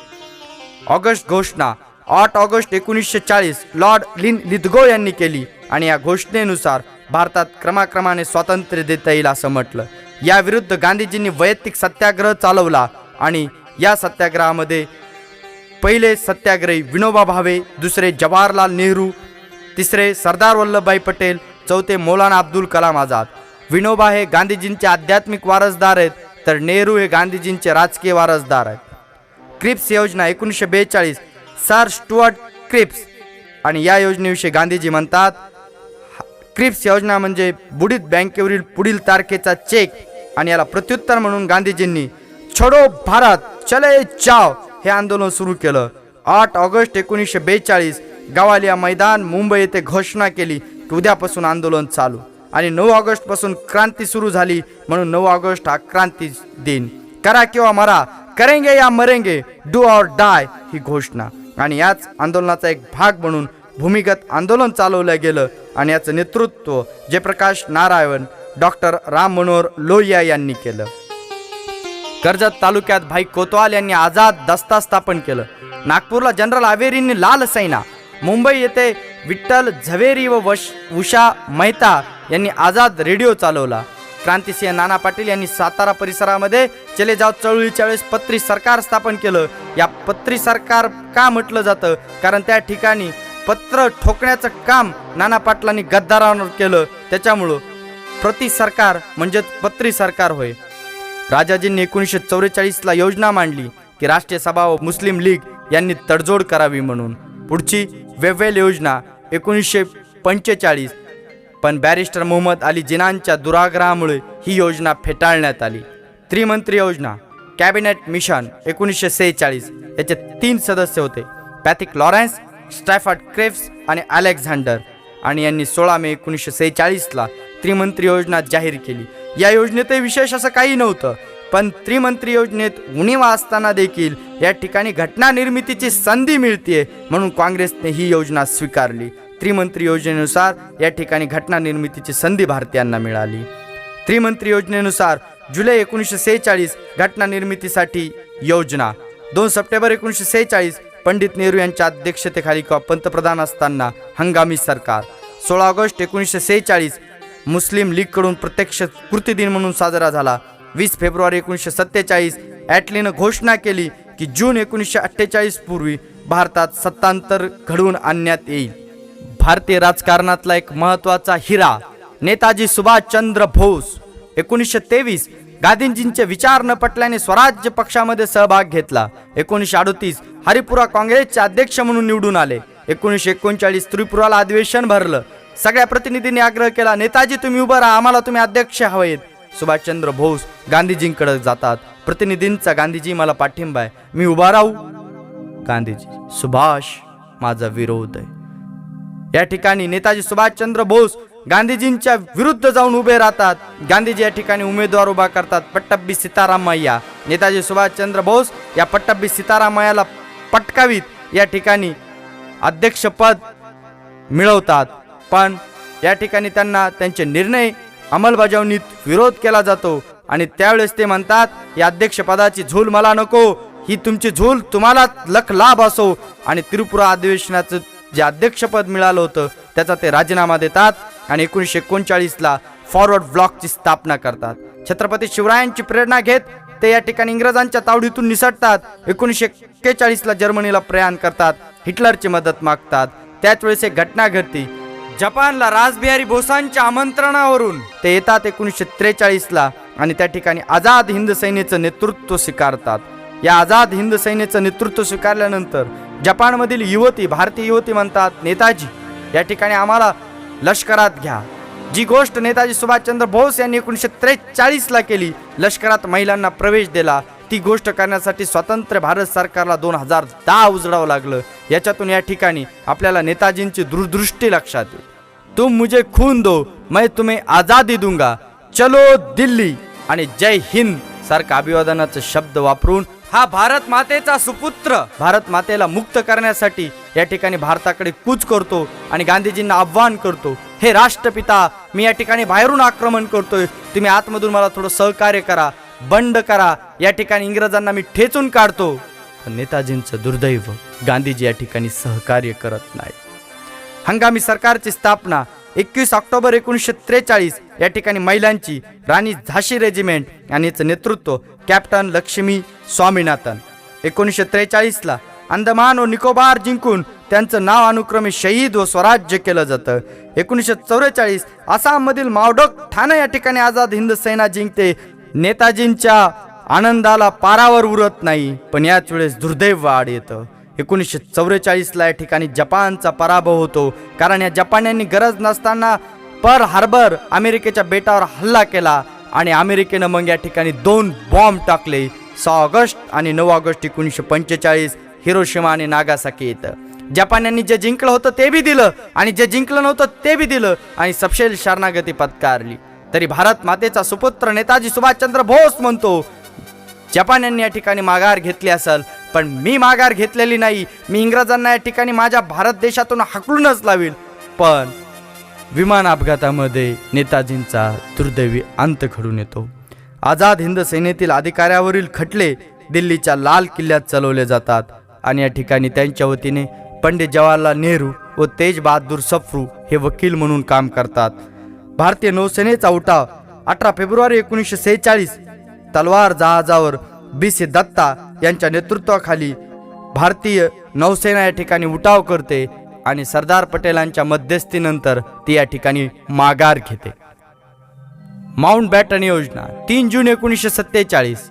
ऑगस्ट घोषणा 8 ऑगस्ट 1940 लॉर्ड लिथगो यांनी केली आणि या घोषणेनुसार भारतात क्रमाक्रमाने स्वातंत्र्य देता येईल असं म्हटलं. या विरुद्ध गांधीजींनी वैयक्तिक सत्याग्रह चालवला आणि या सत्याग्रहामध्ये पहिले सत्याग्रही विनोबा भावे, दुसरे जवाहरलाल नेहरू, तिसरे सरदार वल्लभभाई पटेल, चौथे मौलाना अब्दुल कलाम आझाद. विनोबा हे गांधीजींचे आध्यात्मिक वारसदार आहेत तर नेहरू हे गांधीजींचे राजकीय वारसदार आहेत. क्रिप्स योजना 1942 सर स्टुअर्ट क्रिप्स आणि या योजनेविषयी गांधीजी म्हणतात, क्रिप्स योजना म्हणजे बुडीत बँकेवरील पुढील तारखेचा चेक आणि याला प्रत्युत्तर म्हणून गांधीजींनी छोडो भारत चले जाओ हे आंदोलन सुरू केलं. 8 ऑगस्ट 1942 गवालिया मैदान मुंबई येथे घोषणा केली की उद्यापासून आंदोलन चालू आणि 9 ऑगस्ट पासून क्रांती सुरू झाली म्हणून 9 ऑगस्ट हा क्रांती दिन. करा किंवा मरा, करेंगे या मरेंगे, डू और डाय ही घोषणा आणि याच आंदोलनाचा एक भाग म्हणून भूमिगत आंदोलन चालवलं गेलं आणि याचं नेतृत्व जयप्रकाश नारायण, डॉक्टर राम मनोहर लोहिया यांनी केलं. कर्जत तालुक्यात भाई कोतवाल यांनी आझाद दस्ता स्थापन केलं. नागपूरला जनरल आवेरींनी लाल सैना, मुंबई येथे विठ्ठल झवेरी व उषा मेहता यांनी आझाद रेडिओ चालवला. क्रांतिसिंह नाना पाटील यांनी सातारा परिसरामध्ये चले जाव चळवळीच्या वेळेस पत्री सरकार स्थापन केलं. या पत्री सरकार का म्हटलं जातं कारण त्या ठिकाणी पत्र ठोकण्याचं काम नाना पाटलांनी गद्दारांवर केलं, त्याच्यामुळं प्रति सरकार म्हणजेच पत्री सरकार होय. राजाजींनी 1944 योजना मांडली की राष्ट्रीय सभा व मुस्लिम लीग यांनी तडजोड करावी म्हणून. पुढची वेव्हेल योजना 1945 पण बॅरिस्टर मोहम्मद अली जिनांच्या दुराग्रहामुळे ही योजना फेटाळण्यात आली. त्रिमंत्री योजना कॅबिनेट मिशन 1946 याचे 3 सदस्य होते, पॅथिक लॉरेन्स, स्टॅफर्ड क्रेफ्स आणि अलेक्झांडर आणि यांनी 16 मे 1946 त्रिमंत्री योजना जाहीर केली. या योजनेतही विशेष असं काही नव्हतं पण त्रिमंत्री योजनेत उणीवा असताना देखील या ठिकाणी घटना निर्मितीची संधी मिळते म्हणून काँग्रेसने ही योजना स्वीकारली. त्रिमंत्री योजनेनुसार या ठिकाणी घटना निर्मितीची संधी भारतीयांना मिळाली. त्रिमंत्री योजनेनुसार जुलै 1946 घटना निर्मितीसाठी योजना. 2 सप्टेंबर 1946 पंडित नेहरू यांच्या अध्यक्षतेखाली पंतप्रधान असताना हंगामी सरकार. 16 ऑगस्ट 1946 मुस्लिम लीगकडून प्रत्यक्ष कृती दिन म्हणून साजरा झाला. 20 फेब्रुवारी 1947 ॲटलीनं घोषणा केली की जून 1948 पूर्वी भारतात सत्तांतर घडवून आणण्यात येईल. भारतीय राजकारणातला एक महत्त्वाचा हिरा नेताजी सुभाषचंद्र बोस 1923 गांधीजींचे विचार न पटल्याने स्वराज्य पक्षामध्ये सहभाग घेतला. 1938 हरिपुरा काँग्रेसचे अध्यक्ष म्हणून निवडून आले. 1939 त्रिपुराला अधिवेशन भरलं. सगळ्या प्रतिनिधींनी आग्रह केला, नेताजी तुम्ही उभं राहा, आम्हाला तुम्ही अध्यक्ष हवेत. सुभाषचंद्र बोस गांधीजींकडे जातात. प्रतिनिधींचा गांधीजी मला पाठिंबा आहे, मी उभा राहू. गांधीजी सुभाष माझा विरोध आहे. या ठिकाणी नेताजी सुभाषचंद्र बोस गांधीजींच्या विरुद्ध जाऊन उभे राहतात. गांधीजी या ठिकाणी उमेदवार उभा करतात, पट्टभी सीतारामय्या. नेताजी सुभाषचंद्र बोस या पट्टभी सीतारामय्याला पटकावीत या ठिकाणी अध्यक्षपद मिळवतात पण या ठिकाणी त्यांना त्यांचे निर्णय अंमलबजावणीत विरोध केला जातो आणि त्यावेळेस ते म्हणतात, या अध्यक्षपदाची झूल मला नको, ही तुमची झूल तुम्हाला लख लाभ असो. आणि त्रिपुरा अधिवेशनाचं जे अध्यक्षपद मिळालं होतं त्याचा ते राजीनामा देतात आणि 1939 फॉरवर्ड ब्लॉकची स्थापना करतात. छत्रपती शिवरायांची प्रेरणा घेत ते या ठिकाणी इंग्रजांच्या तावडीतून निसटतात. 1941 जर्मनीला प्रयाण करतात, हिटलरची मदत मागतात. त्याच वेळेस एक घटना घडते. जपानला रासबिहारी बोसांच्या आमंत्रणावरून ते येतात 1943 आणि त्या ठिकाणी आझाद हिंद सेनेचं नेतृत्व स्वीकारतात. या आझाद हिंद सेनेचं नेतृत्व स्वीकारल्यानंतर जपानमधील युवती, भारतीय युवती म्हणतात, नेताजी या ठिकाणी आम्हाला लष्करात घ्या. जी गोष्ट नेताजी सुभाषचंद्र बोस यांनी 1943 केली, लष्करात महिलांना प्रवेश दिला, ती गोष्ट करण्यासाठी स्वतंत्र भारत सरकारला 2010 उजडावं लागलं. याच्यातून या ठिकाणी आपल्याला नेताजींची दूरदृष्टी लक्षात येईल. तुम मुझे खून दो मैं तुम्हें आजादी दूंगा, चलो दिल्ली आणि जय हिंद सारखा अभिवादनाचे शब्द वापरून हा भारत मातेचा सुपुत्र भारत मातेला मुक्त करण्यासाठी या ठिकाणी भारताकडे कूच करतो आणि गांधीजींना आव्हान करतो, हे राष्ट्रपिता मी या ठिकाणी बाहेरून आक्रमण करतोय, तुम्ही आतमधून मला थोडं सहकार्य करा, बंड करा, या ठिकाणी इंग्रजांना मी ठेचून काढतो. पण नेताजींचं दुर्दैव, गांधीजी या ठिकाणी सहकार्य करत नाही. हंगामी सरकारची स्थापना 21 ऑक्टोबर 1943 या ठिकाणी महिलांची राणी झाशी रेजिमेंट आणि याचं नेतृत्व कॅप्टन लक्ष्मी स्वामीनाथन. 1943ला अंदमान व निकोबार जिंकून त्यांचं नाव अनुक्रमे शहीद व स्वराज्य केलं जातं. 1944 आसाममधील मावडक ठाणे या ठिकाणी आझाद हिंद सेना जिंकते. नेताजींच्या आनंदाला पारावर उरत नाही, पण याच वेळेस दुर्दैव आड येतं. 1944ला या ठिकाणी जपानचा पराभव होतो, कारण या जपान्यांनी गरज नसताना पर्ल हार्बर अमेरिकेच्या बेटावर हल्ला केला आणि अमेरिकेनं मग या ठिकाणी 2 बॉम्ब टाकले. 6 ऑगस्ट आणि 9 ऑगस्ट 1945 हिरोशिमा आणि नागासाकी येतं. जपान्यांनी जे जिंकलं होतं ते बी दिलं आणि जे जिंकलं नव्हतं ते बी दिलं आणि सपशेल शरणागती पत्कारली. तरी भारत मातेचा सुपुत्र नेताजी सुभाषचंद्र बोस म्हणतो, जपान्यांनी या ठिकाणी माघार घेतली असेल, पण मी माघार घेतलेली नाही. मी इंग्रजांना या ठिकाणी माझ्या भारत देशातून हाकलूनच लावील. पण विमान अपघातामध्ये नेताजींचा दुर्दैवी अंत घडून येतो. आझाद हिंद सेनेतील अधिकाऱ्यावरील खटले दिल्लीच्या लाल किल्ल्यात चालवले जातात आणि या ठिकाणी त्यांच्या वतीने पंडित जवाहरलाल नेहरू व तेज बहादूर सप्रू हे वकील म्हणून काम करतात. भारतीय नौसेनेचा उठाव 18 फेब्रुवारी 1946 तलवार जहाजावर BC दत्ता यांच्या नेतृत्वाखाली भारतीय नौसेना या ठिकाणी उठाव करते आणि सरदार पटेलांच्या मध्यस्थीनंतर ती या ठिकाणी माघार घेते. माउंट बॅटन योजना 3 जून 1947.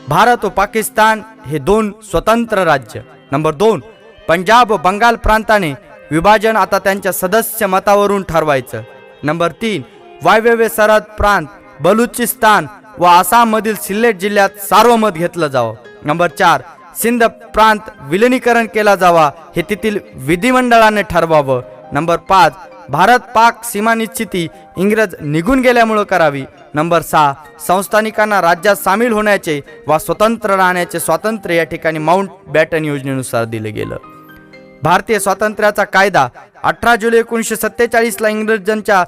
भारत व पाकिस्तान हे 2 स्वतंत्र राज्य. नंबर 2, पंजाब व बंगाल प्रांताने विभाजन आता त्यांच्या सदस्य मतावरून ठरवायचं. नंबर 3, वायव्य सरहद प्रांत बलुचिस्तान व आसाममधील सिलेट जिल्ह्यात सार्वमत घेतलं जावं. नंबर 4, सिंध प्रांत विलिनीकरण केला जावा, हे तेथील विधिमंडळाने ठरवावं. नंबर 5, भारत पाक सीमा निश्चिती इंग्रज निघून गेल्यामुळे करावी. नंबर 6, संस्थानिकांना राज्यात सामील होण्याचे वा स्वतंत्र राहण्याचे स्वातंत्र्य या ठिकाणी माउंट बॅटन योजनेनुसार दिले गेलं. भारतीय स्वातंत्र्याचा कायदा 18 जुलै 1947ला इंग्रजांच्या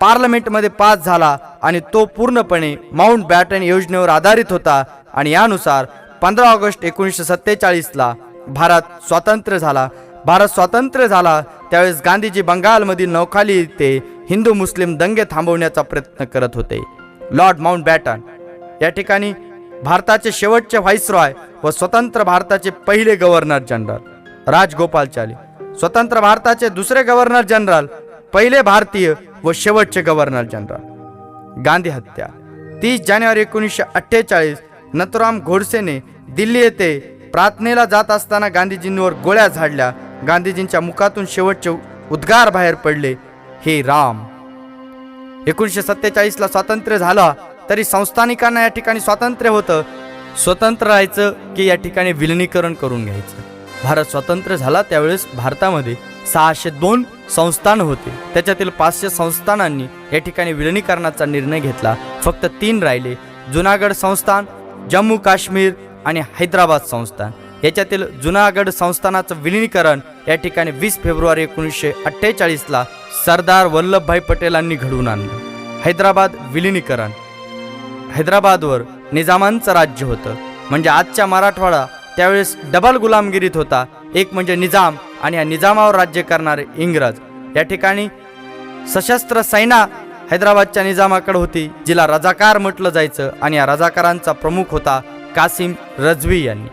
पार्लमेंटमध्ये पास झाला आणि तो पूर्णपणे माउंट बॅटन योजनेवर आधारित होता आणि यानुसार 15 ऑगस्ट 1947ला भारत स्वातंत्र्य झाला. भारत स्वातंत्र्य झाला त्यावेळेस गांधीजी बंगालमधील नौखाली येथे हिंदू मुस्लिम दंगे थांबवण्याचा प्रयत्न करत होते. लॉर्ड माउंट बॅटन या ठिकाणी भारताचे शेवटचे व्हाईसरॉय व स्वतंत्र भारताचे पहिले गव्हर्नर जनरल राजगोपालचारी, स्वतंत्र भारताचे दुसरे गव्हर्नर जनरल, पहिले भारतीय व शेवटचे गव्हर्नर जनरल. गांधी हत्या 30 जानेवारी 1948 नथुराम गोडसेने दिल्ली येथे प्रार्थनेला जात असताना गांधीजींवर गोळ्या झाडल्या. गांधीजींच्या मुखातून शेवटचे उद्गार बाहेर पडले, हे राम. 1947ला स्वातंत्र्य झालं तरी संस्थानिकांना या ठिकाणी स्वातंत्र्य होतं. स्वतंत्र राहायचं की या ठिकाणी विलिनीकरण करून घ्यायचं. भारत स्वतंत्र झाला त्यावेळेस भारतामध्ये 602 संस्थान होते. त्याच्यातील 500 संस्थानांनी या ठिकाणी विलिनीकरणाचा निर्णय घेतला. फक्त 3 राहिले, जुनागड संस्थान, जम्मू काश्मीर आणि हैदराबाद संस्थान. याच्यातील जुनागड संस्थानाचं विलिनीकरण या ठिकाणी 20 फेब्रुवारी 1948ला सरदार वल्लभभाई पटेलांनी घडवून आणलं. हैदराबाद विलिनीकरण. हैदराबादवर निजामांचं राज्य होतं, म्हणजे आजच्या मराठवाडा त्यावेळेस डबल गुलामगिरीत होता. एक म्हणजे निजाम आणि या निजामावर राज्य करणारे इंग्रज. या ठिकाणी सशस्त्र सेना हैदराबादच्या निजामाकडे होती, जिला रजाकार म्हटलं जायचं आणि या रजाकारांचा प्रमुख होता कासिम रजवी यांनी.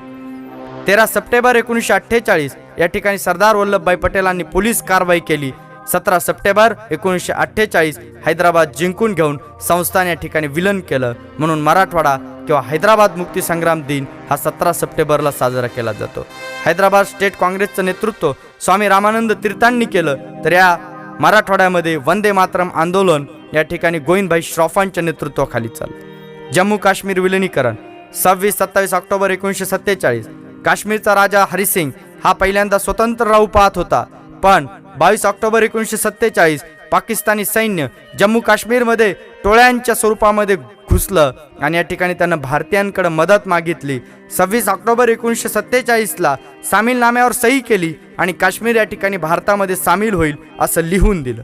13 सप्टेंबर 1948 या ठिकाणी सरदार वल्लभभाई पटेलांनी पोलीस कारवाई केली. 17 सप्टेंबर 1948 हैदराबाद जिंकून घेऊन संस्थान या ठिकाणी विलीन केलं. म्हणून मराठवाडा किंवा हैदराबाद मुक्ती संग्राम दिन हा 17 सप्टेंबरला साजरा केला जातो. हैदराबाद स्टेट काँग्रेसचं नेतृत्व स्वामी रामानंद तीर्थांनी केलं, तर या मराठवाड्यामध्ये वंदे मातरम आंदोलन या ठिकाणी गोविंदभाई श्रॉफांच्या नेतृत्वाखाली चाललं. जम्मू काश्मीर विलिनीकरण 26-27 ऑक्टोबर 1947 काश्मीरचा राजा हरिसिंग हा पहिल्यांदा स्वतंत्र राहू पाहत होता, पण 22 ऑक्टोबर 1947 पाकिस्तानी सैन्य जम्मू काश्मीरमध्ये टोळ्यांच्या स्वरूपामध्ये घुसलं आणि या ठिकाणी त्यांना भारतीयांकडे मदत मागितली. 26 ऑक्टोबर 1947ला सामीलनाम्यावर सही केली आणि काश्मीर या ठिकाणी भारतामध्ये सामील होईल असं लिहून दिलं.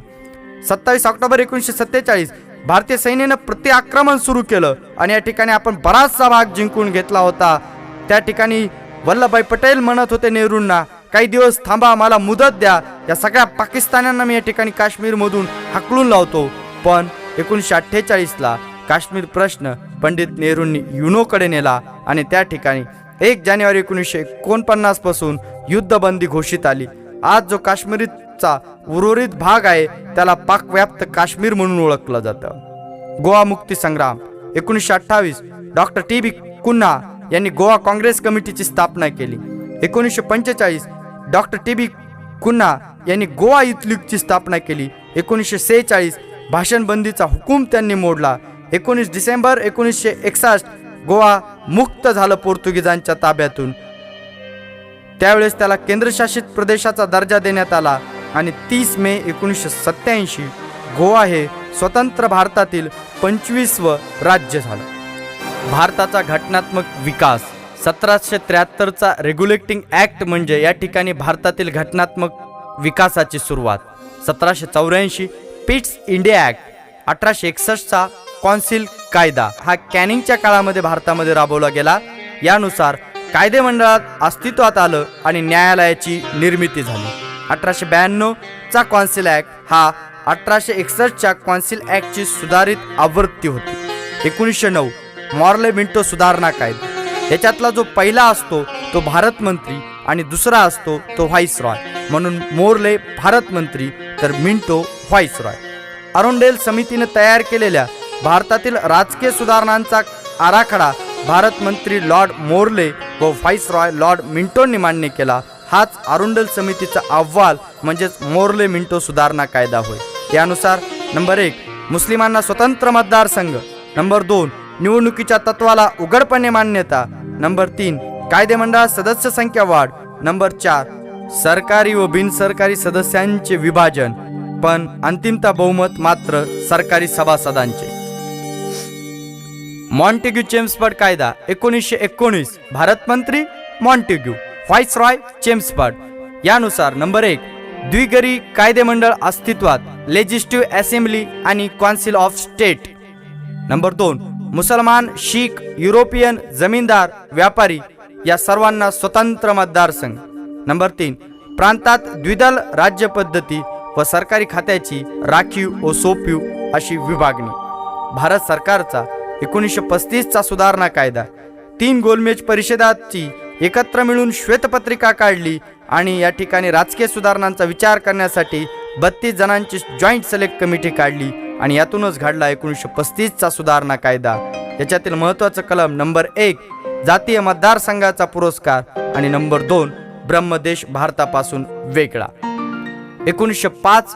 27 ऑक्टोबर 1947 भारतीय सैन्यानं प्रत्याक्रमण सुरू केलं आणि या ठिकाणी आपण बराचसा भाग जिंकून घेतला होता. त्या ठिकाणी वल्लभभाई पटेल म्हणत होते नेहरूंना, काही दिवस थांबा, मला मुदत द्या, या सगळ्या पाकिस्तान्यांना मी या ठिकाणी काश्मीरमधून हाकलून लावतो. पण 1948ला काश्मीर प्रश्न पंडित नेहरूंनी युनोकडे नेला आणि त्या ठिकाणी 1 जानेवारी 1949 पासून युद्धबंदी घोषित आली. आज जो काश्मीरचा उर्वरित भाग आहे त्याला पाकव्याप्त काश्मीर म्हणून ओळखलं जातं. गोवा मुक्ती संग्राम 1928 डॉक्टर टी.बी. कुन्हा यांनी गोवा काँग्रेस कमिटीची स्थापना केली. 1945 डॉक्टर टी.बी. कुन्हा यांनी गोवा युथ लीगची स्थापना केली. 1946 भाषणबंदीचा हुकूम त्यांनी मोडला. 19 डिसेंबर 1961 गोवा मुक्त झालं पोर्तुगीजांच्या ताब्यातून. त्यावेळेस त्याला केंद्रशासित प्रदेशाचा दर्जा देण्यात आला आणि 30 मे 1987 गोवा हे स्वतंत्र भारतातील 25वं राज्य झालं. भारताचा घटनात्मक विकास 1773चा रेग्युलेटिंग ॲक्ट म्हणजे या ठिकाणी भारतातील घटनात्मक विकासाची सुरुवात. 1784 पिट्स इंडिया ॲक्ट, 1861चा कौन्सिल कायदा हा कॅनिंगच्या काळामध्ये भारतामध्ये राबवला गेला. यानुसार कायदेमंडळात अस्तित्वात आलं आणि न्यायालयाची निर्मिती झाली. 1892चा कौन्सिल ॲक्ट हा 1861च्या कौन्सिल ॲक्टची सुधारित आवृत्ती होती. 1909 मॉर्ले मिंटो सुधारणा कायदा. याच्यातला जो पहिला असतो तो भारत मंत्री आणि दुसरा असतो तो व्हाईसरॉय, म्हणून मोर्ले भारत मंत्री तर मिंटो व्हाईसरॉय. अरुंडेल समितीने तयार केलेल्या भारतातील राजकीय सुधारणांचा आराखडा भारत मंत्री लॉर्ड मोर्ले व व्हाईसरॉय लॉर्ड मिंटोंनी मान्य केला. हाच अरुंडेल समितीचा अहवाल म्हणजेच मोर्ले मिंटो सुधारणा कायदा होय. यानुसार नंबर 1 मुस्लिमांना स्वतंत्र मतदारसंघ, नंबर 2 निवडणुकीच्या तत्वाला उघडपणे मान्यता, नंबर 3 कायदेमंडळात सदस्य संख्या वाढ, नंबर 4 सरकारी व बिनसरकारी सदस्यांचे विभाजन, पण अंतिमता बहुमत मात्र सरकारी सभासदांचे. मॉन्टेग्यू चेम्सफर्ड कायदा 1919 भारत मंत्री मॉन्टेग्यू, व्हाईसरॉय चेम्सफर्ड. यानुसार नंबर 1 द्विगरी कायदेमंडळ अस्तित्वात, लेजिस्लेटिव्ह असेंब्ली आणि कौन्सिल ऑफ स्टेट. नंबर 2 मुसलमान, शीख, युरोपियन, जमीनदार, व्यापारी या सर्वांना स्वतंत्र मतदारसंघ. नंबर 3 प्रांतात द्विदल राज्य पद्धती व सरकारी खात्याची राखीव व सोपीव अशी विभागणी. भारत सरकारचा 1935चा सुधारणा कायदा. 3 गोलमेज परिषदाची एकत्र मिळून श्वेतपत्रिका काढली आणि या ठिकाणी राजकीय सुधारणांचा विचार करण्यासाठी 32 जणांची जॉईंट सिलेक्ट कमिटी काढली आणि यातूनच घडला 1935चा सुधारणा कायदा. याच्यातील महत्त्वाचं कलम नंबर 1 जातीय मतदारसंघाचा पुरस्कार आणि नंबर 2 ब्रह्मदेश भारतापासून वेगळा. 1905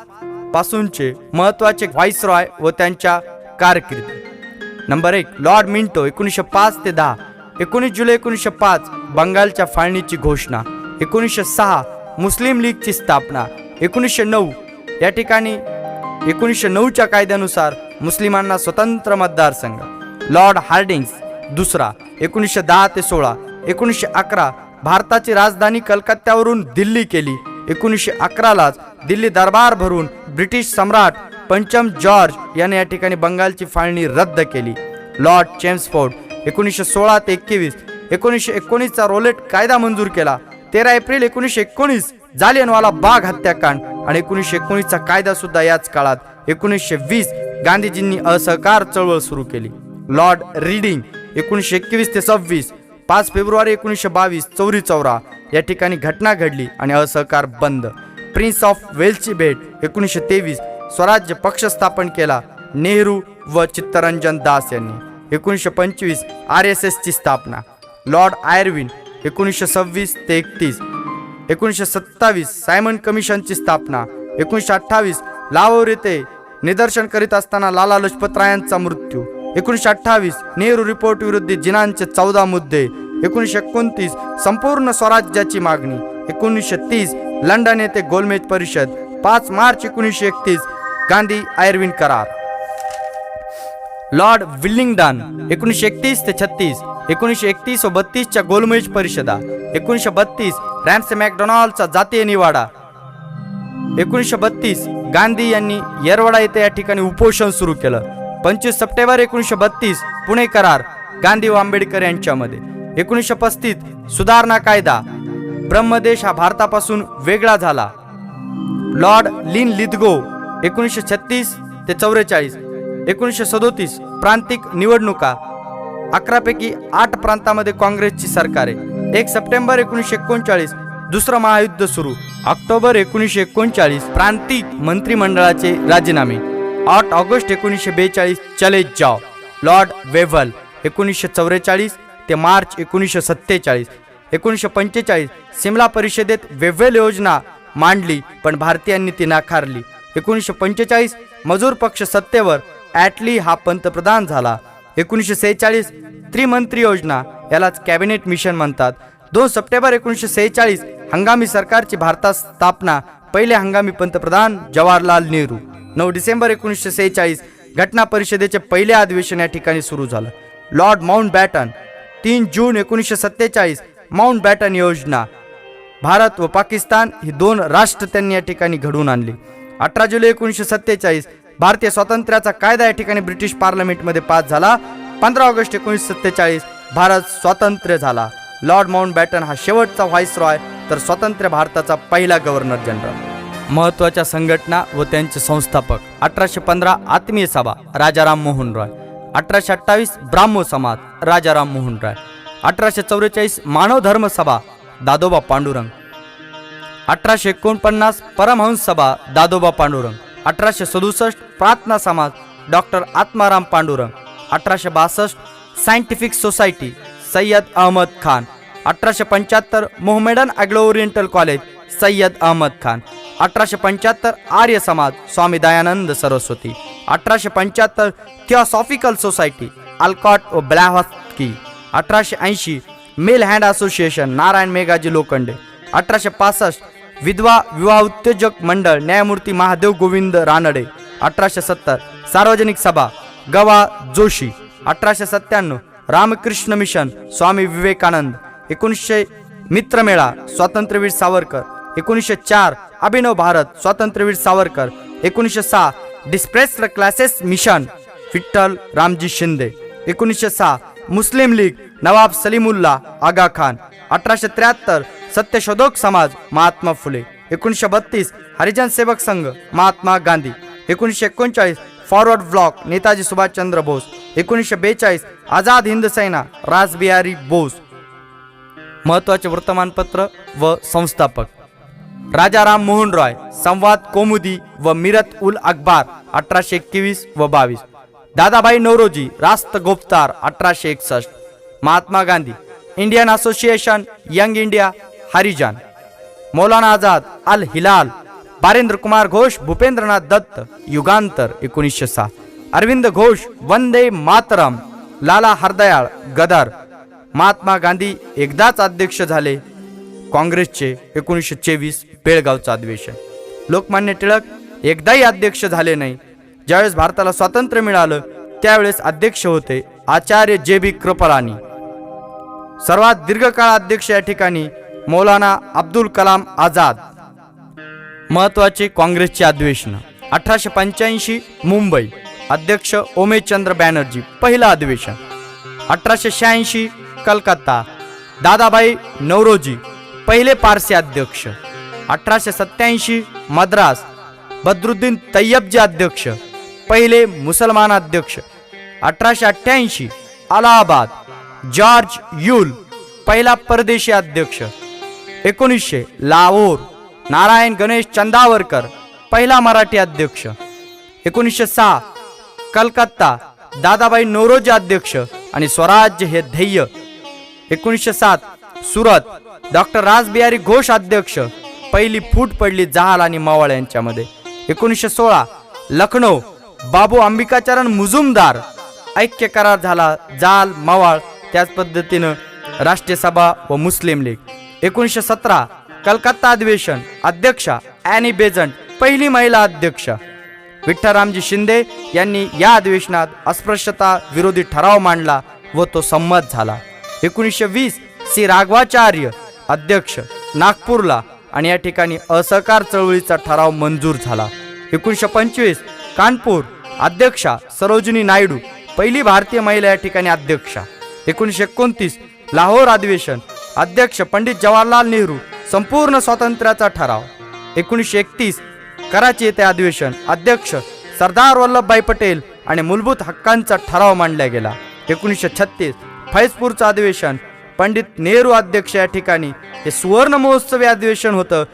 पासूनचे महत्त्वाचे व्हाईसरॉय व त्यांच्या कारकिर्दी. नंबर 1 लॉर्ड मिंटो 1905 ते 10. 19 जुलै 1905 बंगालच्या फाळणीची घोषणा. 1906 मुस्लिम लीगची स्थापना. 1909 या ठिकाणी 1909च्या कायद्यानुसार मुस्लिमांना स्वतंत्र मतदारसंघ. लॉर्ड हार्डिंग्स दुसरा 1910 ते 16. 1911 भारताची राजधानी कलकत्त्यावरून दिल्ली केली. 1911लाच दिल्ली दरबार भरून ब्रिटिश सम्राट पंचम जॉर्ज याने या ठिकाणी बंगालची फाळणी रद्द केली. लॉर्ड चेम्सफोर्ड 1916 ते 21. 1919चा रोलेट कायदा मंजूर केला. 13 एप्रिल 1919 जालियनवाला बाग हत्याकांड आणि 1919चा कायदा सुद्धा याच काळात. 1920 गांधीजींनी असहकार चळवळ सुरू केली. लॉर्ड रीडिंग 1921 ते 26. 5 फेब्रुवारी 1922 चौरी चौरा या ठिकाणी घटना घडली आणि असहकार बंद. प्रिन्स ऑफ वेल्सची भेट 1923. स्वराज्य पक्ष स्थापन केला नेहरू व चित्तरंजन दास यांनी. 1925 RSSची स्थापना. लॉर्ड आयर्विन 1926 ते 31. 1927 सायमन कमिशनची स्थापना. 1928 लाहोर येथे निदर्शन करीत असताना लाला लजपत रायांचा मृत्यू. 1928 नेहरू रिपोर्ट विरुद्ध जिनांचे 14 मुद्दे. 1929 संपूर्ण स्वराज्याची मागणी. 1930 लंडन येथे गोलमेज परिषद. 5 मार्च 1931 गांधी आयर्विन करार. लॉर्ड विलिंग्डन 1931 ते 36. 1931 व 32च्या गोलमेज परिषदा. 1932 रॅम्से मॅकडोनाल्डचा जातीय निवाडा. 1932 गांधी यांनी येरवडा येथे या ठिकाणी उपोषण सुरू केलं. 25 सप्टेंबर 1932 पुणे करार गांधी व आंबेडकर यांच्यामध्ये. 1935 सुधारणा कायदा, ब्रह्मदेश हा भारतापासून वेगळा झाला. लॉर्ड लिन लिथगो 1936 ते 44. 1937 प्रांतिक निवडणुका, 11 पैकी 8 प्रांतामध्ये काँग्रेसची सरकारे. 1 सप्टेंबर 1939 दुसरं महायुद्ध सुरू. ऑक्टोबर 1939 प्रांतिक मंत्रिमंडळाचे राजीनामे. 8 ऑगस्ट 1942 चले जाओ लॉर्ड वेव्हल. 1944 ते मार्च 1947. 1945 सिमला परिषदेत वेव्हल योजना मांडली पण भारतीयांनी ती नाकारली. 1945 मजूर पक्ष सत्तेवर, ॲटली हा पंतप्रधान झाला. 1946 त्रिमंत्री योजना, यालाच कॅबिनेट मिशन म्हणतात. 2 सप्टेंबर 1946 हंगामी सरकारची भारतात स्थापना, पहिले हंगामी पंतप्रधान जवाहरलाल नेहरू. 9 डिसेंबर 1946 घटना परिषदेचे पहिले अधिवेशन या ठिकाणी सुरू झालं. Lord Mountbatten. 3 जून 1947 माउंटबॅटन योजना, भारत व पाकिस्तान ही 2 राष्ट्र त्यांनी या ठिकाणी घडवून आणली. 18 जुलै 1947 भारतीय स्वातंत्र्याचा कायदा या ठिकाणी ब्रिटिश पार्लमेंटमध्ये पास झाला. 15 ऑगस्ट 1947 भारत स्वातंत्र्य झाला. लॉर्ड माउंटबॅटन हा शेवटचा व्हाईसरॉय तर स्वतंत्र भारताचा पहिला गव्हर्नर जनरल. महत्त्वाच्या संघटना व त्यांचे संस्थापक. 1815 आत्मीय सभा राजाराम मोहन रॉय. 1828 ब्राह्मो समाज राजाराम मोहन रॉय. 1844 मानव धर्म सभा दादोबा पांडुरंग. 1849 परमहंस सभा Dadoba Pandurang. 1867 Prarthana Samaj doctor Atmaram Pandurang. 1862 scientific society Syed Ahmad Khan. 1875 Mohammedan Anglo Oriental college Syed Ahmad Khan. 1875 Arya Samaj Swami Dayanand Saraswati. 1875 theosophical society Olcott व Blavatsky. 1880 mill hand association Narayan Meghaji Lokhande. 1865 विधवा विवाह उद्योजक मंडळ न्यायमूर्ती महादेव गोविंद रानडे. 1870 सार्वजनिक सभा गवा Joshi. 1897 Ramakrishna mission Swami Vivekananda. 1900 Mitramela Swatantryaveer Savarkar. 1904 Abhinav Bharat Swatantryaveer Savarkar. 1906 depressed classes mission Vitthal Ramji Shinde. 1906 Muslim League Nawab Salimullah Aga Khan. 1873 Satyashodhak Samaj Mahatma Phule. 1932 Harijan Sevak Sangh Mahatma Gandhi. 1939 Forward Bloc Netaji Subhashchandra Bose. 1942 Azad Hind Sena Rashbehari Bose. महत्त्वाचे वर्तमानपत्र व संस्थापक. राजाराम मोहन रॉय संवाद कौमुदी व मिरत उल अखबार 1821 व 22. Dadabhai Naoroji Rast Goftar 1861. Mahatma Gandhi Indian association young India Harijan. Maulana Azad Al Hilal. Barindra Kumar Ghosh Bhupendranath Dutt Yugantar 1906. Aurobindo Ghosh Vande Mataram. Lala Hardayal Ghadar. Mahatma Gandhi एकदाच अध्यक्ष झाले काँग्रेसचे 1924 बेळगावचं अधिवेशन. लोकमान्य टिळक एकदाही अध्यक्ष झाले नाही. ज्यावेळेस भारताला स्वातंत्र्य मिळालं त्यावेळेस अध्यक्ष होते आचार्य JB कृपलानी. सर्वात दीर्घकाळ अध्यक्ष या ठिकाणी मौलाना अब्दुल कलाम आझाद. महत्वाचे काँग्रेसचे अधिवेशन. 1885 मुंबई अध्यक्ष ओमेशचंद्र बॅनर्जी पहिलं अधिवेशन. 1886 कलकत्ता दादाभाई नौरोजी पहिले पारसी अध्यक्ष. 1887 मद्रास बद्रुद्दीन तय्यबजी अध्यक्ष पहिले मुसलमान अध्यक्ष. 1888 अलाहाबाद जॉर्ज यूल पहिला परदेशी अध्यक्ष. 1900 लाहोर नारायण गणेश चंदावरकर पहिला मराठी अध्यक्ष. 1906 कलकत्ता दादाभाई नौरोजी अध्यक्ष आणि स्वराज्य हे ध्येय. 1907 सुरत डॉक्टर रासबिहारी घोष अध्यक्ष. पहिली फूट पडली जहाल आणि मवाळ यांच्यामध्ये. 1916 लखनौ बाबू अंबिकाचरण मुजुमदार ऐक्य करार झाला जाल मवाळ त्याच पद्धतीनं राष्ट्रीय सभा व मुस्लिम लीग. 1917 कलकत्ता अधिवेशन अध्यक्षा ॲनी बेझंट पहिली महिला अध्यक्ष. विठ्ठलरामजी शिंदे यांनी या अधिवेशनात अस्पृश्यता विरोधी ठराव मांडला व तो संमत झाला. 1920 सी राघवाचार्य अध्यक्ष नागपूरला आणि या ठिकाणी असहकार चळवळीचा ठराव मंजूर झाला. 1925 कानपूर अध्यक्षा सरोजिनी नायडू, पहिली भारतीय महिला या ठिकाणी अध्यक्षा. 1929 लाहोर अधिवेशन, अध्यक्ष पंडित जवाहरलाल नेहरू, संपूर्ण स्वातंत्र्याचा ठराव. 1931 कराची येथे अधिवेशन, अध्यक्ष सरदार वल्लभभाई पटेल आणि मूलभूत हक्कांचा ठराव मांडला गेला. 1936 फैजपूरचं अधिवेशन, पंडित नेहरू अध्यक्ष या ठिकाणी. हे सुवर्ण महोत्सवी अधिवेशन होतं,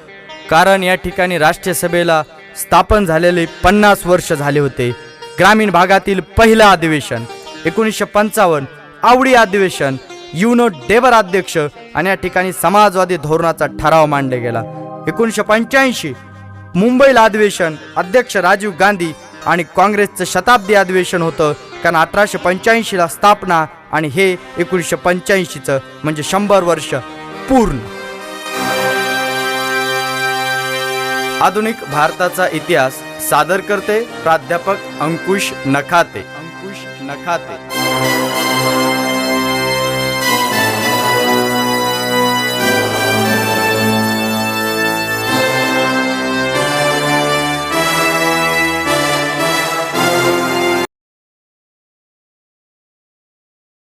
कारण या ठिकाणी राष्ट्रीय सभेला स्थापन झालेले 50 वर्ष झाले होते. ग्रामीण भागातील पहिलं अधिवेशन. 1955 आवडी अधिवेशन, युनो डेबर अध्यक्ष आणि या ठिकाणी समाजवादी धोरणाचा ठराव मांडला गेला. 1985 मुंबईला अधिवेशन, अध्यक्ष राजीव गांधी आणि काँग्रेसचं शताब्दी अधिवेशन होतं, कारण 1885ला स्थापना आणि हे 1985चं म्हणजे 100 वर्ष पूर्ण. आधुनिक भारताचा इतिहास सादर करते प्राध्यापक अंकुश नखाते.